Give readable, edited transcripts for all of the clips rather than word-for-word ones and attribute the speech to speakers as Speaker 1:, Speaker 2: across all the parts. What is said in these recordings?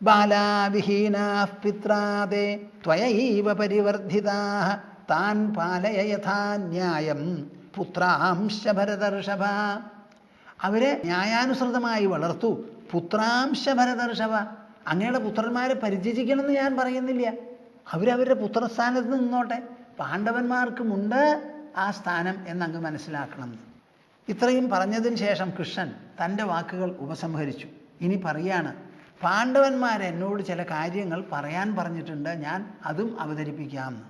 Speaker 1: ബാലാവിഹീനാഃ പിത്രാദേ ത്വയൈവ പരിവർദ്ധിതാഃ താൻ പാലയ യഥാ ന്യായം പുത്രാംശ ഭരതർഷഭ. അവരെ ന്യായാനുസൃതമായി വളർത്തു. പുത്രാംശ ഭരതർഷഭ. അങ്ങയുടെ പുത്രന്മാരെ പരിചരിക്കണമെന്ന് ഞാൻ പറയുന്നില്ല. അവരവരുടെ പുത്രസ്ഥാനത്ത് നിന്നോട്ടെ. പാണ്ഡവന്മാർക്കുമുണ്ട് ആ സ്ഥാനം എന്നങ്ങ് മനസ്സിലാക്കണം. ഇത്രയും പറഞ്ഞതിന് ശേഷം കൃഷ്ണൻ തൻ്റെ വാക്കുകൾ ഉപസംഹരിച്ചു. ഇനി പറയാണ്, പാണ്ഡവന്മാരെന്നോട് ചില കാര്യങ്ങൾ പറയാൻ പറഞ്ഞിട്ടുണ്ട്, ഞാൻ അതും അവതരിപ്പിക്കാമെന്ന്.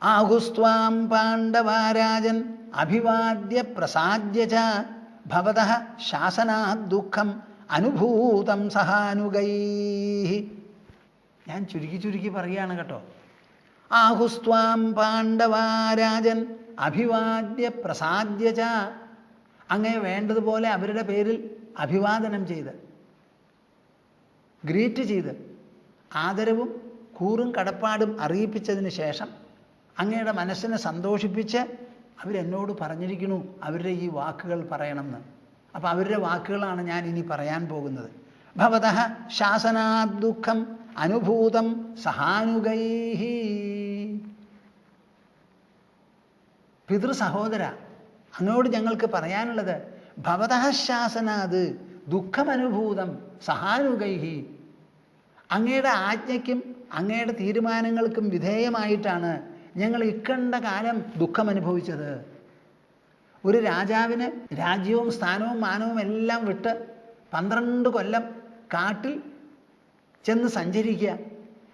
Speaker 1: ആഹുസ്ത്വാം പാണ്ഡവാരാജൻ അഭിവാദ്യ പ്രസാദ്യ ച ഭവതഃ ശാസനാദ് ദുഃഖം അനുഭൂതം സഹാനുഗൈഃ. ഞാൻ ചുരുക്കി പറയുകയാണ് കേട്ടോ. ആഹുസ്ത്വാം പാണ്ഡവാരാജൻ അഭിവാദ്യ പ്രസാദ്യ ച. അങ്ങേ വേണ്ടതുപോലെ അവരുടെ പേരിൽ അഭിവാദനം ചെയ്ത്, ഗ്രീറ്റ് ചെയ്ത്, ആദരവും കൂറും കടപ്പാടും അറിയിപ്പിച്ചതിന് ശേഷം അങ്ങയുടെ മനസ്സിനെ സന്തോഷിപ്പിച്ച് അവരെന്നോട് പറഞ്ഞിരിക്കുന്നു അവരുടെ ഈ വാക്കുകൾ പറയണമെന്ന്. അപ്പം അവരുടെ വാക്കുകളാണ് ഞാൻ ഇനി പറയാൻ പോകുന്നത്. ഭവതഃ ശാസനാദ് ദുഃഖം അനുഭൂതം സഹാനുഗൈഃ. പിതൃ സഹോദര, അങ്ങോട് ഞങ്ങൾക്ക് പറയാനുള്ളത്, ഭവതഃ ശാസനാത് ദുഃഖമനുഭൂതം സഹാനുഗൈഃ. അങ്ങയുടെ ആജ്ഞയ്ക്കും അങ്ങയുടെ തീരുമാനങ്ങൾക്കും വിധേയമായിട്ടാണ് ഞങ്ങൾ ഇക്കണ്ട കാലം ദുഃഖമനുഭവിച്ചത്. ഒരു രാജാവിന് രാജ്യവും സ്ഥാനവും മാനവും എല്ലാം വിട്ട് 12 കൊല്ലം കാട്ടിൽ ചെന്ന് സഞ്ചരിക്കുക.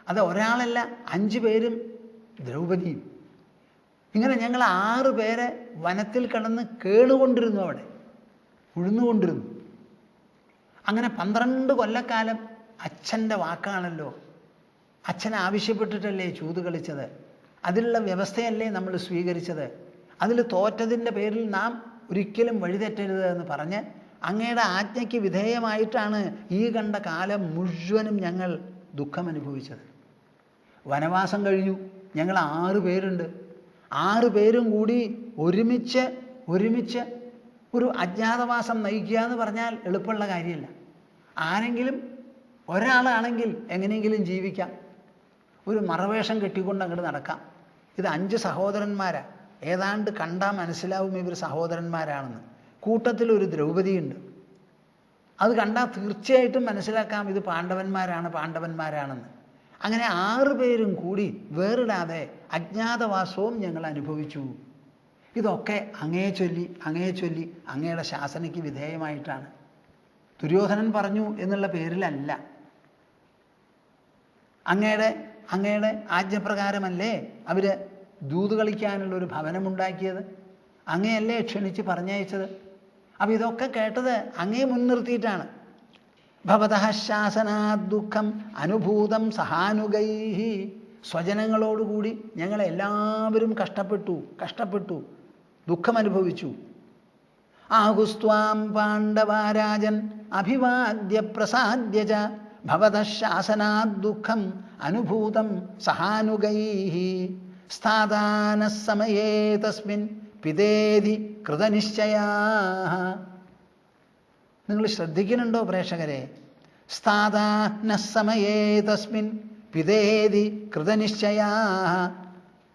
Speaker 1: അത് ഒരാളല്ല, 5 പേരും ദ്രൗപദിയും. ഇങ്ങനെ ഞങ്ങൾ 6 പേരെ വനത്തിൽ കിടന്ന് കേളുകൊണ്ടിരുന്നു, അവിടെ ഉഴുന്നുകൊണ്ടിരുന്നു. അങ്ങനെ 12 കൊല്ലക്കാലം അച്ഛൻ്റെ വാക്കാണല്ലോ, അച്ഛൻ ആവശ്യപ്പെട്ടിട്ടല്ലേ ചൂത് കളിച്ചത്, അതിലുള്ള വ്യവസ്ഥയല്ലേ നമ്മൾ സ്വീകരിച്ചത്. അതിൽ തോറ്റതിൻ്റെ പേരിൽ നാം ഒരിക്കലും വഴിതെറ്റരുത് എന്ന് പറഞ്ഞ് അങ്ങയുടെ ആജ്ഞയ്ക്ക് വിധേയമായിട്ടാണ് ഈ കണ്ട കാലം മുഴുവനും ഞങ്ങൾ ദുഃഖമനുഭവിച്ചത്. വനവാസം കഴിഞ്ഞു, ഞങ്ങൾ 6 പേരുണ്ട്. 6 പേരും കൂടി ഒരുമിച്ച് ഒരു അജ്ഞാതവാസം നയിക്കുക എന്ന് പറഞ്ഞാൽ എളുപ്പമുള്ള കാര്യമല്ല. ആരെങ്കിലും ഒരാളാണെങ്കിൽ എങ്ങനെയെങ്കിലും ജീവിക്കാം, ഒരു മറവേഷം കെട്ടിക്കൊണ്ട് അങ്ങോട്ട് നടക്കാം. ഇത് 5 സഹോദരന്മാരാ. ഏതാണ്ട് കണ്ടാൽ മനസ്സിലാവും ഇവർ സഹോദരന്മാരാണെന്ന്. കൂട്ടത്തിലൊരു ദ്രൗപദിയുണ്ട്. അത് കണ്ടാൽ തീർച്ചയായിട്ടും മനസ്സിലാക്കാം ഇത് പാണ്ഡവന്മാരാണെന്ന്. അങ്ങനെ 6 പേരും കൂടി വേറിടാതെ അജ്ഞാതവാസവും ഞങ്ങൾ അനുഭവിച്ചു. ഇതൊക്കെ അങ്ങയെ ചൊല്ലി അങ്ങയുടെ ശാസനയ്ക്ക് വിധേയമായിട്ടാണ്. ദുര്യോധനൻ പറഞ്ഞു എന്നുള്ള പേരിലല്ല. അങ്ങയുടെ ആജ്ഞപ്രകാരമല്ലേ അവർ ദൂത് കളിക്കാനുള്ളൊരു ഭവനമുണ്ടാക്കിയത്, അങ്ങയല്ലേ ക്ഷണിച്ച് പറഞ്ഞയച്ചത്. അപ്പം ഇതൊക്കെ കേട്ടത് അങ്ങയെ മുൻനിർത്തിയിട്ടാണ്. ഭവതഃ ശാസനാദ് ദുഃഖം അനുഭൂതം സഹാനുഗൈഃ. സ്വജനങ്ങളോടുകൂടി ഞങ്ങളെല്ലാവരും കഷ്ടപ്പെട്ടു ദുഃഖമനുഭവിച്ചു. ആഹുസ്ത്വാം പാണ്ഡവാരാജൻ അഭിവാദ്യ പ്രസാദ്യ ച ഭവതഃ ശാസനാദ് ദുഃഖം അനുഭൂതം സഹാനുഗൈഃ. സ്ഥാദാനഃ സമയേ തസ്മിൻ പിതേതി കൃതനിശ്ചയാഃ. നിങ്ങൾ ശ്രദ്ധിക്കുന്നുണ്ടോ പ്രേക്ഷകരെ? സ്ഥാദാനഃ സമയേ തസ്മിൻ പിതേതി കൃതനിശ്ചയാഃ.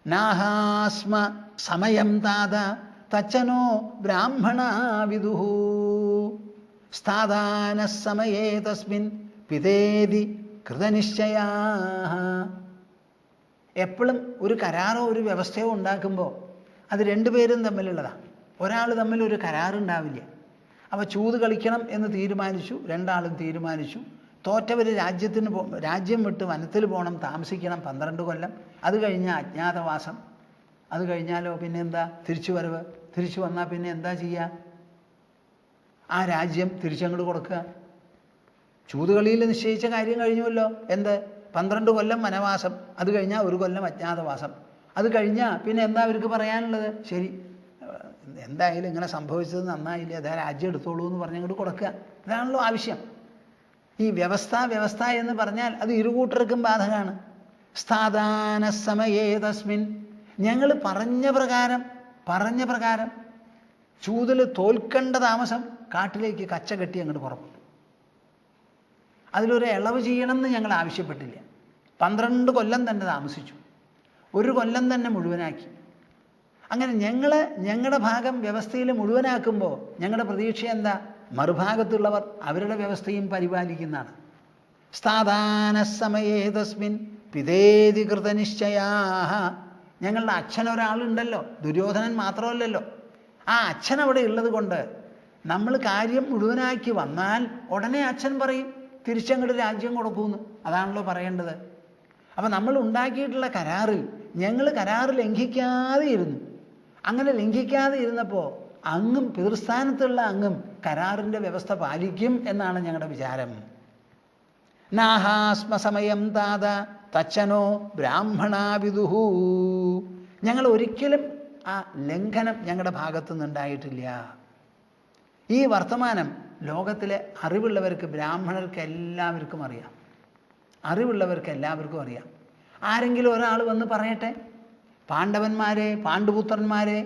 Speaker 1: നാഹാസ്മ സമയം താത തച്ചനോ ബ്രാഹ്മണാ വിദുഃ. സ്ഥാദാനഃ സമയേ തസ്മിൻ പിതേതി കൃതനിശ്ചയാഃ. എപ്പോഴും ഒരു കരാറോ ഒരു വ്യവസ്ഥയോ ഉണ്ടാക്കുമ്പോൾ അത് 2 പേരും തമ്മിലുള്ളതാണ്. ഒരാൾ തമ്മിൽ ഒരു കരാറുണ്ടാവില്ല. അപ്പോൾ ചൂത് കളിക്കണം എന്ന് തീരുമാനിച്ചു, 2 ആളും തീരുമാനിച്ചു. തോറ്റവർ രാജ്യം വിട്ട് വനത്തിൽ പോകണം, താമസിക്കണം 12 കൊല്ലം. അത് കഴിഞ്ഞാൽ അജ്ഞാതവാസം. അത് കഴിഞ്ഞാലോ പിന്നെ എന്താ? തിരിച്ചുവരവ്. തിരിച്ചു വന്നാൽ പിന്നെ എന്താ ചെയ്യുക? ആ രാജ്യം തിരിച്ചങ്ങോട്ട് കൊടുക്കുക. ചൂതുകളിയിൽ നിശ്ചയിച്ച കാര്യം കഴിഞ്ഞുവല്ലോ. എന്ത്? 12 കൊല്ലം വനവാസം, അത് കഴിഞ്ഞാൽ 1 കൊല്ലം അജ്ഞാതവാസം. അത് കഴിഞ്ഞാൽ പിന്നെ എന്താ അവർക്ക് പറയാനുള്ളത്? ശരി, എന്തായാലും ഇങ്ങനെ സംഭവിച്ചത് നന്നായില്ല, അതാ രാജ്യം എടുത്തോളൂ എന്ന് പറഞ്ഞങ്ങോട്ട് കൊടുക്കുക. ഇതാണല്ലോ ആവശ്യം. ഈ വ്യവസ്ഥ എന്ന് പറഞ്ഞാൽ അത് ഇരുകൂട്ടർക്കും ബാധകമാണ്. സ്ഥാദാനഃ സമയേ തസ്മിൻ. ഞങ്ങൾ പറഞ്ഞ പ്രകാരം ചൂതിൽ തോൽക്കേണ്ട താമസം കാട്ടിലേക്ക് കച്ച കെട്ടി അങ്ങോട്ട് പുറപ്പെട്ടു. അതിലൊരു ഇളവ് ചെയ്യണമെന്ന് ഞങ്ങൾ ആവശ്യപ്പെട്ടില്ല. 12 കൊല്ലം തന്നെ താമസിച്ചു. 1 കൊല്ലം തന്നെ മുഴുവനാക്കി. അങ്ങനെ ഞങ്ങളുടെ ഭാഗം വ്യവസ്ഥയിൽ മുഴുവനാക്കുമ്പോൾ ഞങ്ങളുടെ പ്രതീക്ഷ എന്താ? മറുഭാഗത്തുള്ളവർ അവരുടെ വ്യവസ്ഥയും പരിപാലിക്കുന്നതാണ്. സ്ഥാദാന സമയേ തസ്മിൻ പിതേതി കൃതനിശ്ചയാ. ഞങ്ങളുടെ അച്ഛനൊരാളുണ്ടല്ലോ, ദുര്യോധനൻ മാത്രമല്ലല്ലോ. ആ അച്ഛൻ അവിടെ ഉള്ളത് കൊണ്ട് നമ്മൾ കാര്യം മുഴുവനാക്കി വന്നാൽ ഉടനെ അച്ഛൻ പറയും തിരിച്ചങ്ങോട്ട് രാജ്യം കൊടുക്കുമെന്ന്. അതാണല്ലോ പറയേണ്ടത്. അപ്പം നമ്മൾ ഉണ്ടാക്കിയിട്ടുള്ള കരാറിൽ ഞങ്ങൾ കരാറ് ലംഘിക്കാതെ ഇരുന്നു. അങ്ങനെ ലംഘിക്കാതെ ഇരുന്നപ്പോൾ അങ്ങും പിതൃസ്ഥാനത്തുള്ള അങ്ങും കരാറിൻ്റെ വ്യവസ്ഥ പാലിക്കും എന്നാണ് ഞങ്ങളുടെ വിചാരം. നാഹാസ്മ സമയം താത തച്ചനോ ബ്രാഹ്മണാ വിദുഹു. ഞങ്ങൾ ഒരിക്കലും ആ ലംഘനം ഞങ്ങളുടെ ഭാഗത്തു നിന്നുണ്ടായിട്ടില്ല. ഈ വർത്തമാനം ലോകത്തിലെ അറിവുള്ളവർക്ക്, ബ്രാഹ്മണർക്ക് എല്ലാവർക്കും അറിയാം. അറിവുള്ളവർക്ക് എല്ലാവർക്കും അറിയാം. ആരെങ്കിലും ഒരാൾ വന്ന് പറയട്ടെ, പാണ്ഡവന്മാരെ, പാണ്ഡുപുത്രന്മാരെ,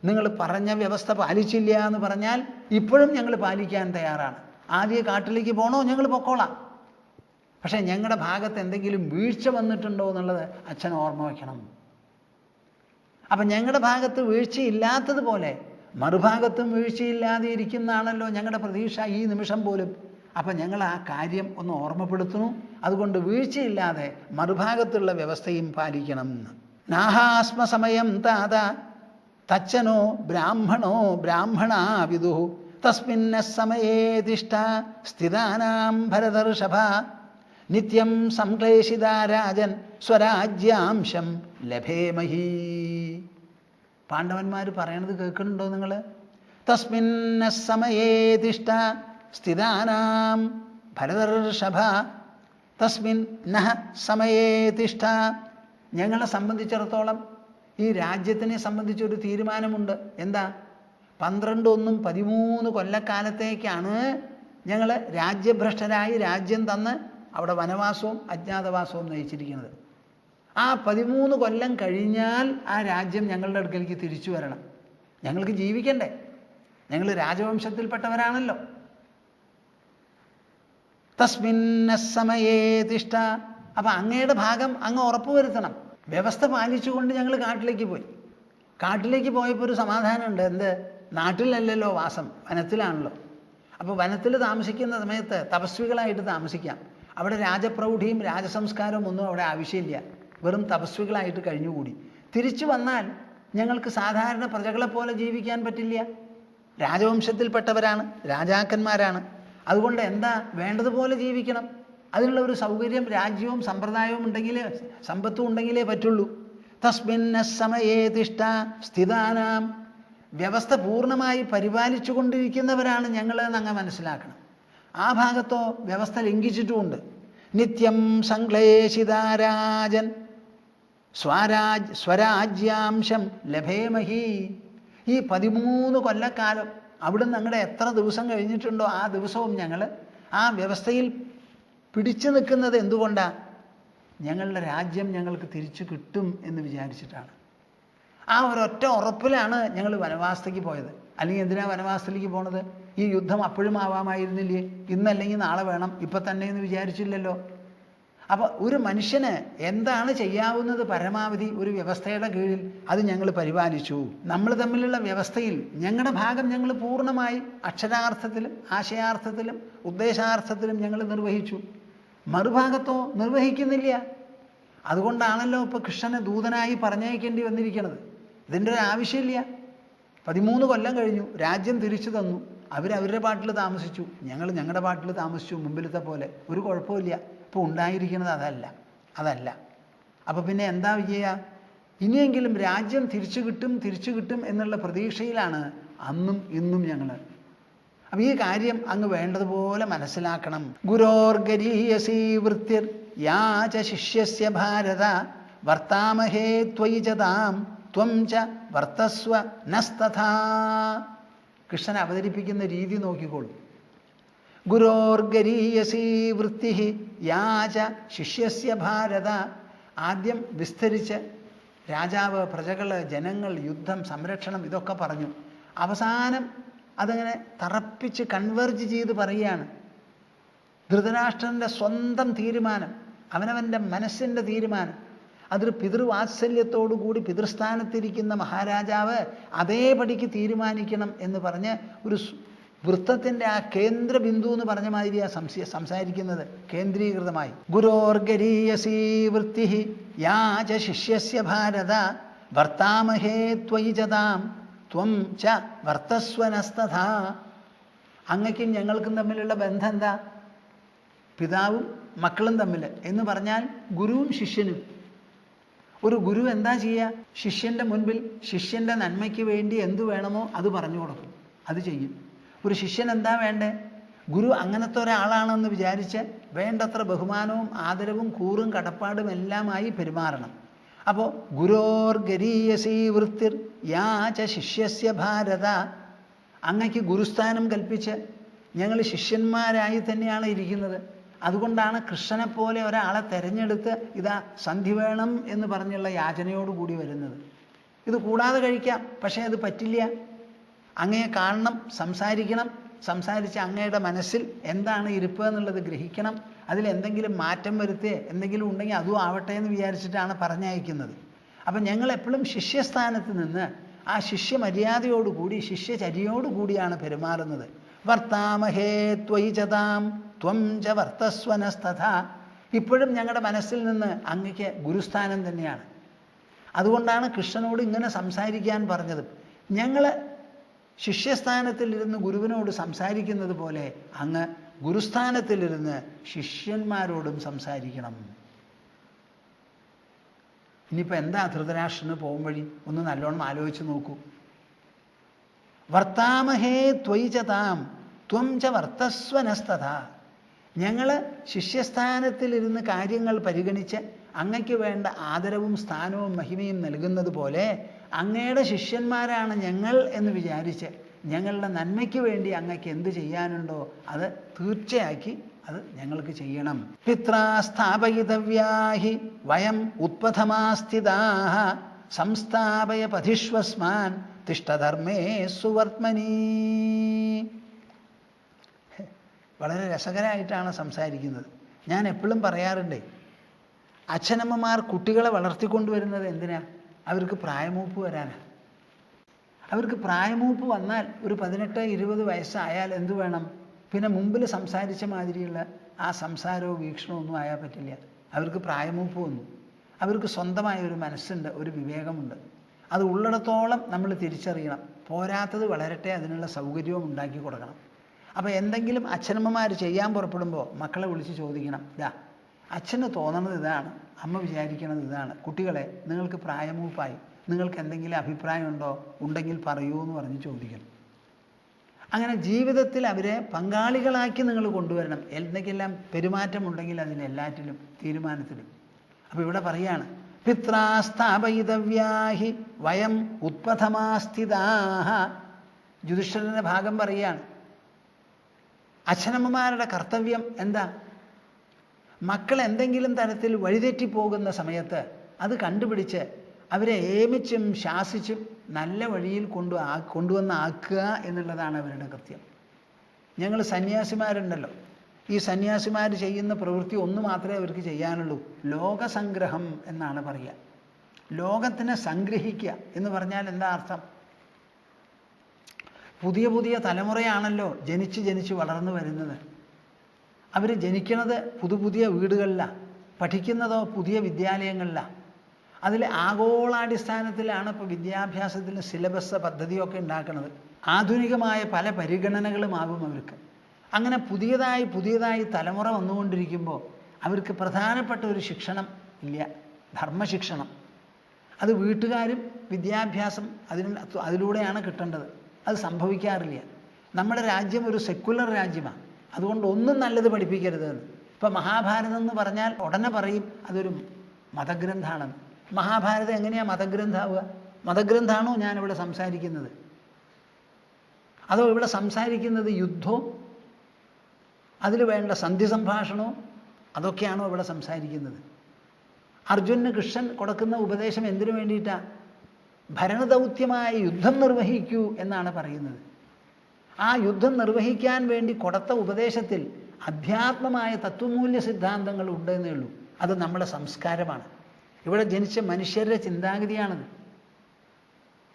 Speaker 1: നിങ്ങൾ പറഞ്ഞ വ്യവസ്ഥ പാലിച്ചില്ല എന്ന് പറഞ്ഞാൽ ഇപ്പോഴും ഞങ്ങൾ പാലിക്കാൻ തയ്യാറാണ്. ആദ്യ കാട്ടിലേക്ക് പോകണോ? ഞങ്ങൾ പൊക്കോളാം. പക്ഷേ ഞങ്ങളുടെ ഭാഗത്ത് എന്തെങ്കിലും വീഴ്ച വന്നിട്ടുണ്ടോ എന്നുള്ളത് അച്ഛൻ ഓർമ്മ വയ്ക്കണം. അപ്പം ഞങ്ങളുടെ ഭാഗത്ത് വീഴ്ചയില്ലാത്തതുപോലെ മറുഭാഗത്തും വീഴ്ചയില്ലാതെ ഇരിക്കുന്നതാണല്ലോ ഞങ്ങളുടെ പ്രതീക്ഷ ഈ നിമിഷം പോലും. അപ്പം ഞങ്ങൾ ആ കാര്യം ഒന്ന് ഓർമ്മപ്പെടുത്തുന്നു. അതുകൊണ്ട് വീഴ്ചയില്ലാതെ മറുഭാഗത്തുള്ള വ്യവസ്ഥയും പാലിക്കണം. നാഹാസ്മ സമയം താത തച്ചനോ ബ്രാഹ്മണോ ബ്രാഹ്മണാ വിദുഹു തസ്മിന്ന സമയേ തിഷ്ഠ സ്ഥിതാനാം ഭരതർഷഭ നിത്യം സംക്ലേശിതാ രാജൻ സ്വരാജ്യാംശം ലഭേമഹി. പാണ്ഡവന്മാർ പറയണത് കേൾക്കുന്നുണ്ടോ നിങ്ങൾ? തസ്മിന്ന സമയേ തിഷ്ഠ സ്ഥിതാനാം ഭരതർഷഭ തസ്മിൻ നഹ സമയേ തിഷ്ഠ. ഞങ്ങളെ സംബന്ധിച്ചിടത്തോളം ഈ രാജ്യത്തിനെ സംബന്ധിച്ചൊരു തീരുമാനമുണ്ട്. എന്താ? 12-13 കൊല്ലക്കാലത്തേക്കാണ് ഞങ്ങൾ രാജ്യഭ്രഷ്ടരായി രാജ്യം തന്ന് അവിടെ വനവാസവും അജ്ഞാതവാസവും നയിച്ചിരിക്കുന്നത്. ആ 13 കൊല്ലം കഴിഞ്ഞാൽ ആ രാജ്യം ഞങ്ങളുടെ അടുക്കലേക്ക് തിരിച്ചു വരണം. ഞങ്ങൾക്ക് ജീവിക്കണ്ടേ? ഞങ്ങൾ രാജവംശത്തിൽപ്പെട്ടവരാണല്ലോ. തസ്മിന്ന സമയേ തിഷ്ഠ. അപ്പം അങ്ങയുടെ ഭാഗം അങ്ങ് ഉറപ്പുവരുത്തണം. വ്യവസ്ഥ പാലിച്ചുകൊണ്ട് ഞങ്ങൾ കാട്ടിലേക്ക് പോയി. കാട്ടിലേക്ക് പോയപ്പോൾ ഒരു സമാധാനമുണ്ട്. എന്ത്? നാട്ടിലല്ലല്ലോ വാസം, വനത്തിലാണല്ലോ. അപ്പോൾ വനത്തിൽ താമസിക്കുന്ന സമയത്ത് തപസ്വികളായിട്ട് താമസിക്കാം. അവിടെ രാജപ്രൗഢിയും രാജസംസ്കാരവും ഒന്നും അവിടെ ആവശ്യമില്ല. വെറും തപസ്വികളായിട്ട് കഴിഞ്ഞുകൂടി. തിരിച്ചു വന്നാൽ ഞങ്ങൾക്ക് സാധാരണ പ്രജകളെപ്പോലെ ജീവിക്കാൻ പറ്റില്ല. രാജവംശത്തിൽപ്പെട്ടവരാണ്, രാജാക്കന്മാരാണ്. അതുകൊണ്ട് എന്താ? വേണ്ടതുപോലെ ജീവിക്കണം. അതിനുള്ള ഒരു സൗകര്യം, രാജ്യവും സമ്പ്രദായവും ഉണ്ടെങ്കിലേ, സമ്പത്തും ഉണ്ടെങ്കിലേ പറ്റുള്ളൂ. തസ്മിന്ന സമയേ തിഷ്ഠ സ്ഥിതാനാം. വ്യവസ്ഥ പൂർണ്ണമായി പരിപാലിച്ചു കൊണ്ടിരിക്കുന്നവരാണ് ഞങ്ങൾ എന്നങ്ങ് മനസ്സിലാക്കണം. ആ ഭാഗത്തോ വ്യവസ്ഥ ലംഘിച്ചിട്ടുമുണ്ട്. നിത്യം സംക്ലേശിതാരാജൻ സ്വരാജ്യാംശം ലഭേമഹി. ഈ 13 കൊല്ലക്കാലം അവിടുന്ന് ഞങ്ങളുടെ എത്ര ദിവസം കഴിഞ്ഞിട്ടുണ്ടോ ആ ദിവസവും ഞങ്ങൾ ആ വ്യവസ്ഥയിൽ പിടിച്ചു നിൽക്കുന്നത് എന്തുകൊണ്ടാണ്? ഞങ്ങളുടെ രാജ്യം ഞങ്ങൾക്ക് തിരിച്ചു കിട്ടും എന്ന് വിചാരിച്ചിട്ടാണ്. ആ ഒരൊറ്റ ഉറപ്പിലാണ് ഞങ്ങൾ വനവാസത്തേക്ക് പോയത്. അല്ലെങ്കിൽ എന്തിനാ വനവാസത്തിലേക്ക് പോണത്? ഈ യുദ്ധം അപ്പോഴും ആവാമായിരുന്നില്ലേ? ഇന്നല്ലെങ്കിൽ നാളെ വേണം, ഇപ്പം തന്നെ എന്ന് വിചാരിച്ചില്ലല്ലോ. അപ്പോൾ ഒരു മനുഷ്യന് എന്താണ് ചെയ്യാവുന്നത് പരമാവധി ഒരു വ്യവസ്ഥയുടെ കീഴിൽ അത് ഞങ്ങൾ പരിപാലിച്ചു. നമ്മൾ തമ്മിലുള്ള വ്യവസ്ഥയിൽ ഞങ്ങളുടെ ഭാഗം ഞങ്ങൾ പൂർണ്ണമായി അക്ഷരാർത്ഥത്തിലും ആശയാർത്ഥത്തിലും ഉദ്ദേശാർത്ഥത്തിലും ഞങ്ങൾ നിർവഹിച്ചു. മറുഭാഗത്തോ നിർവഹിക്കുന്നില്ല. അതുകൊണ്ടാണല്ലോ ഇപ്പോൾ കൃഷ്ണനെ ദൂതനായി പറഞ്ഞയക്കേണ്ടി വന്നിരിക്കുന്നത്. ഇതിൻ്റെ ഒരു ആവശ്യമില്ല. 13 കൊല്ലം കഴിഞ്ഞു, രാജ്യം തിരിച്ചു തന്നു. അവരവരുടെ പാട്ടിൽ താമസിച്ചു, ഞങ്ങൾ ഞങ്ങളുടെ പാട്ടിൽ താമസിച്ചു. മുമ്പിലത്തെ പോലെ ഒരു കുഴപ്പമില്ല. ഇപ്പോൾ ഉണ്ടായിരിക്കുന്നത് അതല്ല. അപ്പോൾ പിന്നെ എന്താ ചെയ്യുക? ഇനിയെങ്കിലും രാജ്യം തിരിച്ചു കിട്ടും എന്നുള്ള പ്രതീക്ഷയിലാണ് അന്നും ഇന്നും ഞങ്ങൾ. അപ്പം ഈ കാര്യം അങ്ങ് വേണ്ടതുപോലെ മനസ്സിലാക്കണം. ഗുരോർഗരീയസീ വൃത്തിർ യാച ശിഷ്യസ്യ ഭാരത വർത്താമഹേ ത്വയി ച താം ത്വം ച വർത്തസ്വ നസ്തഥാ. കൃഷ്ണൻ അവതരിപ്പിക്കുന്ന രീതി നോക്കിക്കോളൂ. ഗുരോർഗരീയസീ വൃത്തി യാച ശിഷ്യസ്യ ഭാരത. ആദ്യം വിസ്തരിച്ച് രാജാവ്, പ്രജകൾ, ജനങ്ങൾ, യുദ്ധം, സംരക്ഷണം ഇതൊക്കെ പറഞ്ഞു. അവസാനം അതങ്ങനെ തറപ്പിച്ച് കൺവേർജ് ചെയ്ത് പറയുകയാണ്. ധൃതരാഷ്ട്രൻ്റെ സ്വന്തം തീരുമാനം, അവനവൻ്റെ മനസ്സിൻ്റെ തീരുമാനം. അതൊരു പിതൃവാത്സല്യത്തോടുകൂടി പിതൃസ്ഥാനത്തിരിക്കുന്ന മഹാരാജാവ് അതേപടിക്ക് തീരുമാനിക്കണം എന്ന് പറഞ്ഞ് ഒരു വൃത്തത്തിൻ്റെ ആ കേന്ദ്രബിന്ദു എന്ന് പറഞ്ഞ മാതിരിയാണ് സംസാരിക്കുന്നത്, കേന്ദ്രീകൃതമായി. ഗുരോർഗരീയസീ വൃത്തി യാച ശിഷ്യസ്യ ഭാരത വർത്താമഹേ ത്വയി ചതാം ത്വം ച വർത്തസ്വനസ്തഥാ. അങ്ങയ്ക്കും ഞങ്ങൾക്കും തമ്മിലുള്ള ബന്ധം എന്താ? പിതാവും മക്കളും തമ്മിൽ എന്ന് പറഞ്ഞാൽ ഗുരുവും ശിഷ്യനും. ഒരു ഗുരു എന്താ ചെയ്യുക? ശിഷ്യൻ്റെ മുൻപിൽ ശിഷ്യൻ്റെ നന്മയ്ക്ക് വേണ്ടി എന്തു വേണമോ അത് പറഞ്ഞു കൊടുക്കും, അത് ചെയ്യും. ഒരു ശിഷ്യൻ എന്താ വേണ്ടേ? ഗുരു അങ്ങനത്തെ ഒരാളാണെന്ന് വിചാരിച്ച് വേണ്ടത്ര ബഹുമാനവും ആദരവും കൂറും കടപ്പാടും എല്ലാമായി പെരുമാറണം. അപ്പോൾ ഗുരോർഗരീയസീ വൃത്തിർ യാച ശിഷ്യസ്യ ഭാരത. അങ്ങയ്ക്ക് ഗുരുസ്ഥാനം കൽപ്പിച്ച് ഞങ്ങൾ ശിഷ്യന്മാരായി തന്നെയാണ് ഇരിക്കുന്നത്. അതുകൊണ്ടാണ് കൃഷ്ണനെ പോലെ ഒരാളെ തിരഞ്ഞെടുത്ത് ഇതാ സന്ധി വേണം എന്ന് പറഞ്ഞുള്ള യാചനയോടുകൂടി വരുന്നത്. ഇത് കൂടാതെ കഴിക്കാം, പക്ഷേ അത് പറ്റില്ല. അങ്ങയെ കാണണം, സംസാരിക്കണം, സംസാരിച്ച് അങ്ങയുടെ മനസ്സിൽ എന്താണ് ഇരിപ്പ് എന്നുള്ളത് ഗ്രഹിക്കണം. അതിലെന്തെങ്കിലും മാറ്റം വരുത്തേ എന്തെങ്കിലും ഉണ്ടെങ്കിൽ അതും ആവട്ടെ എന്ന് വിചാരിച്ചിട്ടാണ് പറഞ്ഞയക്കുന്നത്. അപ്പം ഞങ്ങൾ എപ്പോഴും ശിഷ്യസ്ഥാനത്ത് നിന്ന് ആ ശിഷ്യമര്യാദയോടുകൂടി ശിഷ്യചര്യയോടുകൂടിയാണ് പെരുമാറുന്നത്. വർത്താമഹേ ത്വയി ചതാം ത്വം ച വർത്തസ്വനസ്തഥാ. ഇപ്പോഴും ഞങ്ങളുടെ മനസ്സിൽ നിന്ന് അങ്ങയ്ക്ക് ഗുരുസ്ഥാനം തന്നെയാണ്. അതുകൊണ്ടാണ് കൃഷ്ണനോട് ഇങ്ങനെ സംസാരിക്കാൻ പറഞ്ഞത്. ഞങ്ങൾ ശിഷ്യസ്ഥാനത്തിലിരുന്ന് ഗുരുവിനോട് സംസാരിക്കുന്നത് പോലെ അങ്ങ് ഗുരുസ്ഥാനത്തിലിരുന്ന് ശിഷ്യന്മാരോടും സംസാരിക്കണം. ഇനിയിപ്പോൾ എന്താ ധൃതരാഷ്ട്രന് പോകും വഴി? ഒന്ന് നല്ലോണം ആലോചിച്ച് നോക്കൂ. വർത്താമഹേ ത്വയി ചതാം ത്വം ച വർത്തസ്വനസ്തഥാ. ഞങ്ങൾ ശിഷ്യസ്ഥാനത്തിലിരുന്ന് കാര്യങ്ങൾ പരിഗണിച്ച് അങ്ങയ്ക്ക് വേണ്ട ആദരവും സ്ഥാനവും മഹിമയും നൽകുന്നത് പോലെ അങ്ങയുടെ ശിഷ്യന്മാരാണ് ഞങ്ങൾ എന്ന് വിചാരിച്ച് ഞങ്ങളുടെ നന്മയ്ക്ക് വേണ്ടി അങ്ങയ്ക്ക് എന്ത് ചെയ്യാനുണ്ടോ അത് തീർച്ചയാക്കി അത് ഞങ്ങൾക്ക് ചെയ്യണം. പിത്രാ സ്ഥാപയിതവ്യാഹി വയം ഉത്പഥമാസ്ഥിതാഃ സംസ്ഥാപയ പതിഷ്വസ്മാൻ തിഷ്ഠധർമ്മേ സുവർത്മനീ. വളരെ രസകരമായിട്ടാണ് സംസാരിക്കുന്നത്. ഞാൻ എപ്പോഴും പറയാറുണ്ട്, അച്ഛനമ്മമാർ കുട്ടികളെ വളർത്തിക്കൊണ്ടുവരുന്നത് എന്തിനാ? അവർക്ക് പ്രായമൂപ്പ് വരാനാണ്. അവർക്ക് പ്രായമൂപ്പ് വന്നാൽ ഒരു 18-20 വയസ്സായാൽ എന്തു വേണം? പിന്നെ മുമ്പിൽ സംസാരിച്ച മാതിരിയുള്ള ആ സംസാരവും വീക്ഷണവും ഒന്നും ആയാൽ പറ്റില്ല. അവർക്ക് പ്രായമൂപ്പ് വന്നു. അവർക്ക് സ്വന്തമായ ഒരു മനസ്സുണ്ട്, ഒരു വിവേകമുണ്ട്. അത് ഉള്ളിടത്തോളം നമ്മൾ തിരിച്ചറിയണം. പോരാത്തത് വളരട്ടെ, അതിനുള്ള സൗകര്യവും ഉണ്ടാക്കി കൊടുക്കണം. അപ്പോൾ എന്തെങ്കിലും അച്ഛനമ്മമാർ ചെയ്യാൻ പുറപ്പെടുമ്പോൾ മക്കളെ വിളിച്ച് ചോദിക്കണം, ഇതാ അച്ഛന് തോന്നണത് ഇതാണ്, അമ്മ വിചാരിക്കണത് ഇതാണ്. കുട്ടികളെ, നിങ്ങൾക്ക് പ്രായമൂപ്പായി, നിങ്ങൾക്ക് എന്തെങ്കിലും അഭിപ്രായമുണ്ടോ? ഉണ്ടെങ്കിൽ പറയൂ എന്ന് പറഞ്ഞ് ചോദിക്കണം. അങ്ങനെ ജീവിതത്തിൽ അവരെ പങ്കാളികളാക്കി നിങ്ങൾ കൊണ്ടുവരണം. എന്തെങ്കിലും പെരുമാറ്റമുണ്ടെങ്കിൽ അതിനെല്ലാറ്റിലും തീരുമാനത്തിലും. അപ്പോൾ ഇവിടെ പറയാണ്, പിത്രാ സ്ഥാപയിതവ്യാഹി വയം ഉത്പഥമാസ്ഥിതാഃ. യുധിഷ്ഠിരൻ്റെ ഭാഗം പറയുകയാണ്, അച്ഛനമ്മമാരുടെ കർത്തവ്യം എന്താ? മക്കൾ എന്തെങ്കിലും തരത്തിൽ വഴിതെറ്റിപ്പോകുന്ന സമയത്ത് അത് കണ്ടുപിടിച്ച് അവരെ ഏമിച്ചും ശാസിച്ചും നല്ല വഴിയിൽ കൊണ്ടുവന്ന് ആക്കുക എന്നുള്ളതാണ് അവരുടെ കൃത്യം. ഞങ്ങൾ സന്യാസിമാരുണ്ടല്ലോ, ഈ സന്യാസിമാർ ചെയ്യുന്ന പ്രവൃത്തി ഒന്ന് മാത്രമേ അവർക്ക് ചെയ്യാനുള്ളൂ, ലോകസംഗ്രഹം എന്നാണ് പറയുക. ലോകത്തിനെ സംഗ്രഹിക്കുക എന്ന് പറഞ്ഞാൽ എന്താ അർത്ഥം? പുതിയ പുതിയ തലമുറയാണല്ലോ ജനിച്ച് വളർന്നു വരുന്നത്. അവർ ജനിക്കുന്നത് പുതിയ വീടുകളിലാണ്, പഠിക്കുന്നതോ പുതിയ വിദ്യാലയങ്ങളിലാണ്. അതിൽ ആഗോളാടിസ്ഥാനത്തിലാണ് ഇപ്പോൾ വിദ്യാഭ്യാസത്തിന് സിലബസ് പദ്ധതിയൊക്കെ ഉണ്ടാക്കുന്നത്. ആധുനികമായ പല പരിഗണനകളുമാകും അവർക്ക്. അങ്ങനെ പുതിയതായി തലമുറ വന്നുകൊണ്ടിരിക്കുമ്പോൾ അവർക്ക് പ്രധാനപ്പെട്ട ഒരു ശിക്ഷണം ഇല്ല, ധർമ്മശിക്ഷണം. അത് വീട്ടുകാരും വിദ്യാഭ്യാസം അതിലൂടെയാണ് കിട്ടേണ്ടത്. അത് സംഭവിക്കാറില്ല. നമ്മുടെ രാജ്യം ഒരു സെക്കുലർ രാജ്യമാണ്. അതുകൊണ്ട് ഒന്നും നല്ലത് പഠിപ്പിക്കരുതെന്ന്. ഇപ്പം മഹാഭാരതം എന്ന് പറഞ്ഞാൽ ഉടനെ പറയും അതൊരു മതഗ്രന്ഥമാണെന്ന്. മഹാഭാരതം എങ്ങനെയാണ് മതഗ്രന്ഥമാവുക? മതഗ്രന്ഥമാണോ ഞാനിവിടെ സംസാരിക്കുന്നത്? അതോ ഇവിടെ സംസാരിക്കുന്നത് യുദ്ധവും അതിൽ വേണ്ട സന്ധി സംഭാഷണവും അതൊക്കെയാണോ ഇവിടെ സംസാരിക്കുന്നത്? അർജുനന് കൃഷ്ണൻ കൊടുക്കുന്ന ഉപദേശം എന്തിനു വേണ്ടിയിട്ടാണ്? ഭരണദൗത്യമായ യുദ്ധം നിർവഹിക്കൂ എന്നാണ് പറയുന്നത്. ആ യുദ്ധം നിർവഹിക്കാൻ വേണ്ടി കൊടുത്ത ഉപദേശത്തിൽ അധ്യാത്മമായ തത്വമൂല്യ സിദ്ധാന്തങ്ങൾ ഉണ്ടെന്നേ ഉള്ളൂ. അത് നമ്മുടെ സംസ്കാരമാണ്. ഇവിടെ ജനിച്ച മനുഷ്യരുടെ ചിന്താഗതിയാണത്.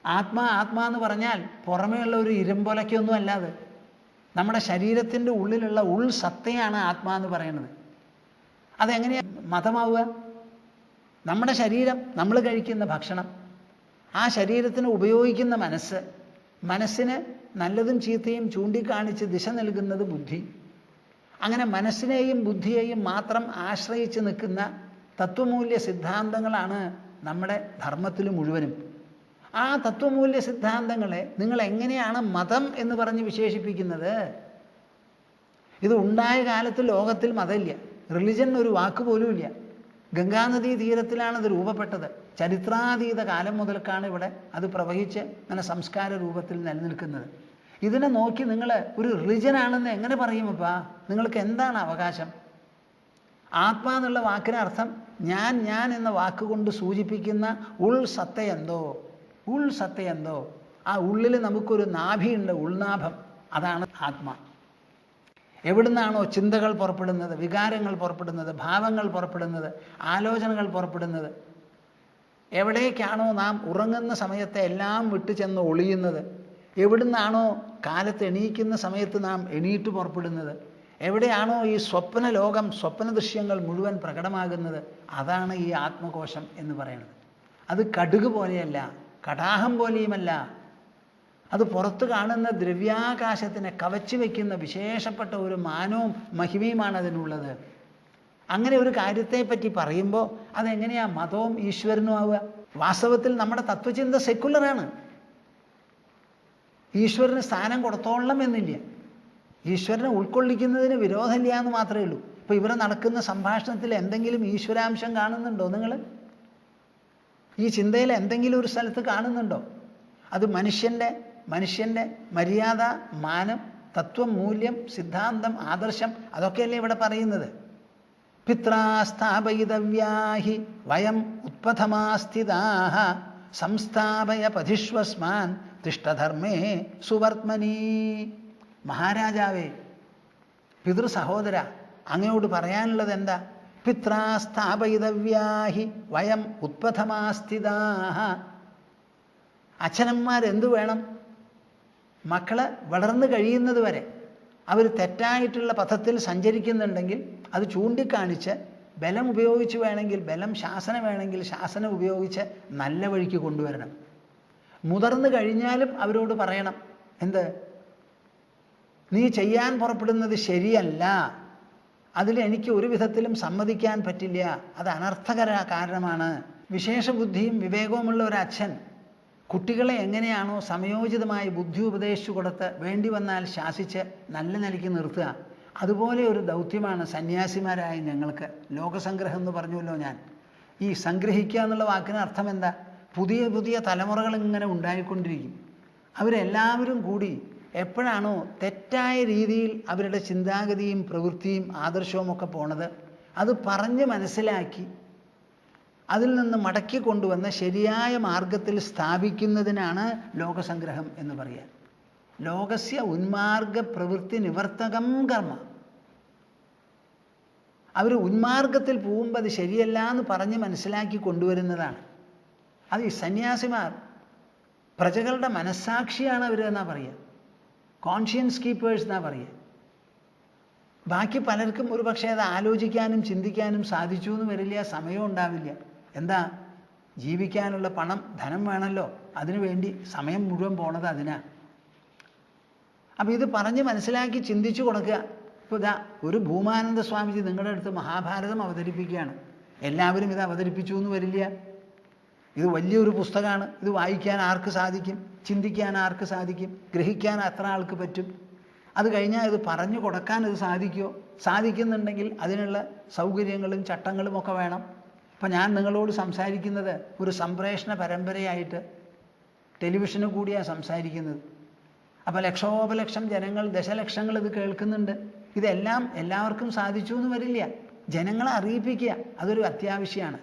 Speaker 1: ആത്മാ എന്ന് പറഞ്ഞാൽ പുറമേയുള്ള ഒരു ഇരുമ്പൊലയ്ക്കൊന്നും അല്ലാതെ നമ്മുടെ ശരീരത്തിൻ്റെ ഉള്ളിലുള്ള സത്തയാണ് ആത്മാ എന്ന് പറയുന്നത്. അതെങ്ങനെയാണ് മതമാവുക? നമ്മുടെ ശരീരം, നമ്മൾ കഴിക്കുന്ന ഭക്ഷണം, ആ ശരീരത്തിന് ഉപയോഗിക്കുന്ന മനസ്സിന് നല്ലതും ചീത്തയും ചൂണ്ടിക്കാണിച്ച് ദിശ നൽകുന്നത് ബുദ്ധി. അങ്ങനെ മനസ്സിനെയും ബുദ്ധിയെയും മാത്രം ആശ്രയിച്ച് നിൽക്കുന്ന തത്വമൂല്യ സിദ്ധാന്തങ്ങളാണ് നമ്മുടെ ധർമ്മത്തിൽ മുഴുവനും. ആ തത്വമൂല്യ സിദ്ധാന്തങ്ങളെ നിങ്ങൾ എങ്ങനെയാണ് മതം എന്ന് പറഞ്ഞ് വിശേഷിപ്പിക്കുന്നത്? ഇത് ഉണ്ടായ കാലത്ത് ലോകത്തിൽ മതമില്ല, റിലിജൻ ഒരു വാക്ക് പോലും ഇല്ല. ഗംഗാനദീ തീരത്തിലാണ് ഇത് രൂപപ്പെട്ടത്. ചരിത്രാതീത കാലം മുതൽക്കാണ് ഇവിടെ അത് പ്രവഹിച്ച് അങ്ങനെ സംസ്കാര രൂപത്തിൽ നിലനിൽക്കുന്നത്. ഇതിനെ നോക്കി നിങ്ങൾ ഒരു റിലിജനാണെന്ന് എങ്ങനെ പറയുമപ്പാ? നിങ്ങൾക്ക് എന്താണ് അവകാശം? ആത്മാ എന്നുള്ള വാക്കിന് അർത്ഥം ഞാൻ എന്ന വാക്കുകൊണ്ട് സൂചിപ്പിക്കുന്ന സത്തയെന്തോ ആ ഉള്ളിൽ നമുക്കൊരു നാഭിയുണ്ട്, ഉൾനാഭം. അതാണ് ആത്മാ. എവിടുന്നാണോ ചിന്തകൾ പുറപ്പെടുന്നത്, വികാരങ്ങൾ പുറപ്പെടുന്നത്, ഭാവങ്ങൾ പുറപ്പെടുന്നത്, ആലോചനകൾ പുറപ്പെടുന്നത്, എവിടേക്കാണോ നാം ഉറങ്ങുന്ന സമയത്ത് എല്ലാം വിട്ടു ചെന്ന് ഒളിയുന്നത്, എവിടുന്നാണോ കാലത്ത് എണീക്കുന്ന സമയത്ത് നാം എണീറ്റ് പുറപ്പെടുന്നത്, എവിടെയാണോ ഈ സ്വപ്ന ലോകം, സ്വപ്ന ദൃശ്യങ്ങൾ മുഴുവൻ പ്രകടമാകുന്നത്, അതാണ് ഈ ആത്മകോശം എന്ന് പറയുന്നത്. അത് കടുക് പോലെയല്ല, കടാഹം പോലെയുമല്ല. അത് പുറത്ത് കാണുന്ന ദ്രവ്യാകാശത്തിനെ കവച്ചു വയ്ക്കുന്ന വിശേഷപ്പെട്ട ഒരു മാനവും മഹിമയുമാണ് അതിനുള്ളത്. അങ്ങനെ ഒരു കാര്യത്തെപ്പറ്റി പറയുമ്പോൾ അതെങ്ങനെയാ മതവും ഈശ്വരനും ആവുക? വാസ്തവത്തിൽ നമ്മുടെ തത്വചിന്ത സെക്കുലറാണ്. ഈശ്വരന് സ്ഥാനം കൊടുത്തോളം എന്നില്ല. ഈശ്വരനെ ഉൾക്കൊള്ളിക്കുന്നതിന് വിരോധമില്ല എന്ന് മാത്രമേ ഉള്ളൂ. ഇപ്പോൾ ഇവിടെ നടക്കുന്ന സംഭാഷണത്തിൽ എന്തെങ്കിലും ഈശ്വരാംശം കാണുന്നുണ്ടോ നിങ്ങൾ? ഈ ചിന്തയിൽ എന്തെങ്കിലും ഒരു സ്ഥലത്ത് കാണുന്നുണ്ടോ? അത് മനുഷ്യൻ്റെ മര്യാദ, മാനം, തത്വം, മൂല്യം, സിദ്ധാന്തം, ആദർശം, അതൊക്കെയല്ലേ ഇവിടെ പറയുന്നത്. പിത്രാ സ്ഥാപയിതവ്യാഹി വയം ഉത്പഥമാസ്ഥിതാഃ സംസ്ഥാപയ പതിഷ്വസ്മാൻ തിഷ്ഠധർമ്മേ സുവർത്മനീ. മഹാരാജാവേ, പിതൃ സഹോദര, അങ്ങയോട് പറയാനുള്ളത് എന്താ? പിത്രാ സ്ഥാപയിതവ്യാഹി വയം ഉത്പഥമാസ്ഥിതാഃ. അച്ഛനന്മാരെന്തു വേണം? മക്കള് വളർന്നു കഴിയുന്നത് വരെ അവർ തെറ്റായിട്ടുള്ള പഥത്തിൽ സഞ്ചരിക്കുന്നുണ്ടെങ്കിൽ അത് ചൂണ്ടിക്കാണിച്ച് ബലം ഉപയോഗിച്ച് വേണമെങ്കിൽ ബലം, ശാസനം വേണമെങ്കിൽ ശാസനം ഉപയോഗിച്ച് നല്ല വഴിക്ക് കൊണ്ടുവരണം. മുതിർന്നു കഴിഞ്ഞാലും അവരോട് പറയണം, എന്ത്? നീ ചെയ്യാൻ പുറപ്പെടുന്നത് ശരിയല്ല, അതിൽ എനിക്ക് ഒരു വിധത്തിലും സമ്മതിക്കാൻ പറ്റില്ല, അത് അനർത്ഥകര കാരണമാണ്. വിശേഷ ബുദ്ധിയും വിവേകവുമുള്ള ഒരു അച്ഛൻ കുട്ടികളെ എങ്ങനെയാണോ സമയോചിതമായി ബുദ്ധി ഉപദേശിച്ചു കൊടുത്ത് വേണ്ടി വന്നാൽ ശാസിച്ച് നല്ല നിലയ്ക്ക് നിർത്തുക, അതുപോലെ ഒരു ദൗത്യമാണ് സന്യാസിമാരായ ഞങ്ങൾക്ക്. ലോകസംഗ്രഹം എന്ന് പറഞ്ഞുവല്ലോ ഞാൻ. ഈ സംഗ്രഹിക്കുക എന്നുള്ള വാക്കിന് അർത്ഥം എന്താ? പുതിയ പുതിയ തലമുറകൾ ഇങ്ങനെ ഉണ്ടായിക്കൊണ്ടിരിക്കും. അവരെല്ലാവരും കൂടി എപ്പോഴാണോ തെറ്റായ രീതിയിൽ അവരുടെ ചിന്താഗതിയും പ്രവൃത്തിയും ആദർശവും ഒക്കെ പോണത്, അത് പറഞ്ഞ് മനസ്സിലാക്കി അതിൽ നിന്ന് മടക്കി കൊണ്ടുവന്ന് ശരിയായ മാർഗത്തിൽ സ്ഥാപിക്കുന്നതിനാണ് ലോകസംഗ്രഹം എന്ന് പറയുക. ലോകസ്യ ഉന്മാർഗ പ്രവൃത്തി നിവർത്തകം കർമ്മ. അവർ ഉന്മാർഗത്തിൽ പോകുമ്പോൾ അത് ശരിയല്ല എന്ന് പറഞ്ഞ് മനസ്സിലാക്കി കൊണ്ടുവരുന്നതാണ്. അത് ഈ സന്യാസിമാർ പ്രജകളുടെ മനസ്സാക്ഷിയാണ് അവർ എന്നാ പറയുക. കോൺഷ്യൻസ് കീപ്പേഴ്സ് എന്നാ പറയുക. ബാക്കി പലർക്കും ഒരു പക്ഷേ അത് ആലോചിക്കാനും ചിന്തിക്കാനും സാധിച്ചു എന്ന് വരില്ല, സമയം ഉണ്ടാവില്ല. എന്താ? ജീവിക്കാനുള്ള പണം, ധനം വേണമല്ലോ, അതിനുവേണ്ടി സമയം മുഴുവൻ പോണത് അതിനാ. അപ്പം ഇത് പറഞ്ഞ് മനസ്സിലാക്കി ചിന്തിച്ചു കൊടുക്കുക. ഇപ്പോൾ ഇതാ ഒരു ഭൂമാനന്ദ സ്വാമിജി നിങ്ങളുടെ അടുത്ത് മഹാഭാരതം അവതരിപ്പിക്കുകയാണ്. എല്ലാവരും ഇത് അവതരിപ്പിച്ചു എന്ന് വരില്ല. ഇത് വലിയൊരു പുസ്തകമാണ്. ഇത് വായിക്കാൻ ആർക്ക് സാധിക്കും? ചിന്തിക്കാൻ ആർക്ക് സാധിക്കും? ഗ്രഹിക്കാൻ എത്ര ആൾക്ക് പറ്റും? അത് കഴിഞ്ഞാൽ ഇത് പറഞ്ഞു കൊടുക്കാൻ ഇത് സാധിക്കുമോ? സാധിക്കുന്നുണ്ടെങ്കിൽ അതിനുള്ള സൗകര്യങ്ങളും ചട്ടങ്ങളും ഒക്കെ വേണം. അപ്പം ഞാൻ നിങ്ങളോട് സംസാരിക്കുന്നത് ഒരു സംപ്രേഷണ പരമ്പരയായിട്ട് ടെലിവിഷന് കൂടിയാണ് സംസാരിക്കുന്നത്. അപ്പോൾ ലക്ഷോപലക്ഷം ജനങ്ങൾ, ദശലക്ഷങ്ങൾ ഇത് കേൾക്കുന്നുണ്ട്. ഇതെല്ലാം എല്ലാവർക്കും സാധിച്ചു എന്ന് വരില്ല. ജനങ്ങളെ അറിയിപ്പിക്കുക അതൊരു അത്യാവശ്യമാണ്.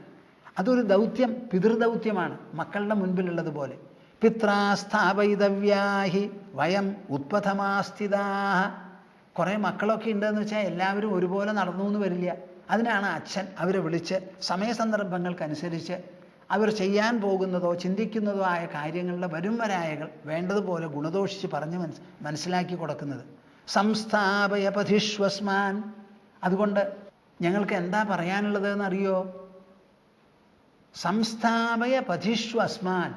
Speaker 1: അതൊരു ദൗത്യം, പിതൃദൗത്യമാണ് മക്കളുടെ മുൻപിലുള്ളതുപോലെ. പിത്രാ സ്ഥാപയിതവ്യാഹി വയം ഉത്പഥമാസ്ഥിതാഃ. കുറേ മക്കളൊക്കെ ഉണ്ടെന്ന് വെച്ചാൽ എല്ലാവരും ഒരുപോലെ നടന്നു എന്ന് വരില്ല. അതിനാണ് അച്ഛൻ അവരെ വിളിച്ച് സമയസന്ദർഭങ്ങൾക്കനുസരിച്ച് അവർ ചെയ്യാൻ പോകുന്നതോ ചിന്തിക്കുന്നതോ ആയ കാര്യങ്ങളുടെ വരും വരായകൾ വേണ്ടതുപോലെ ഗുണദോഷിച്ച് പറഞ്ഞ് മനസ്സിലാക്കി കൊടുക്കുന്നത്. സംസ്ഥാപയ പഥിഷ്വസ്മാൻ. അതുകൊണ്ട് ഞങ്ങൾക്ക് എന്താ പറയാനുള്ളത് എന്നറിയോ? സംസ്ഥാപയ പഥിഷ്വസ്മാൻ.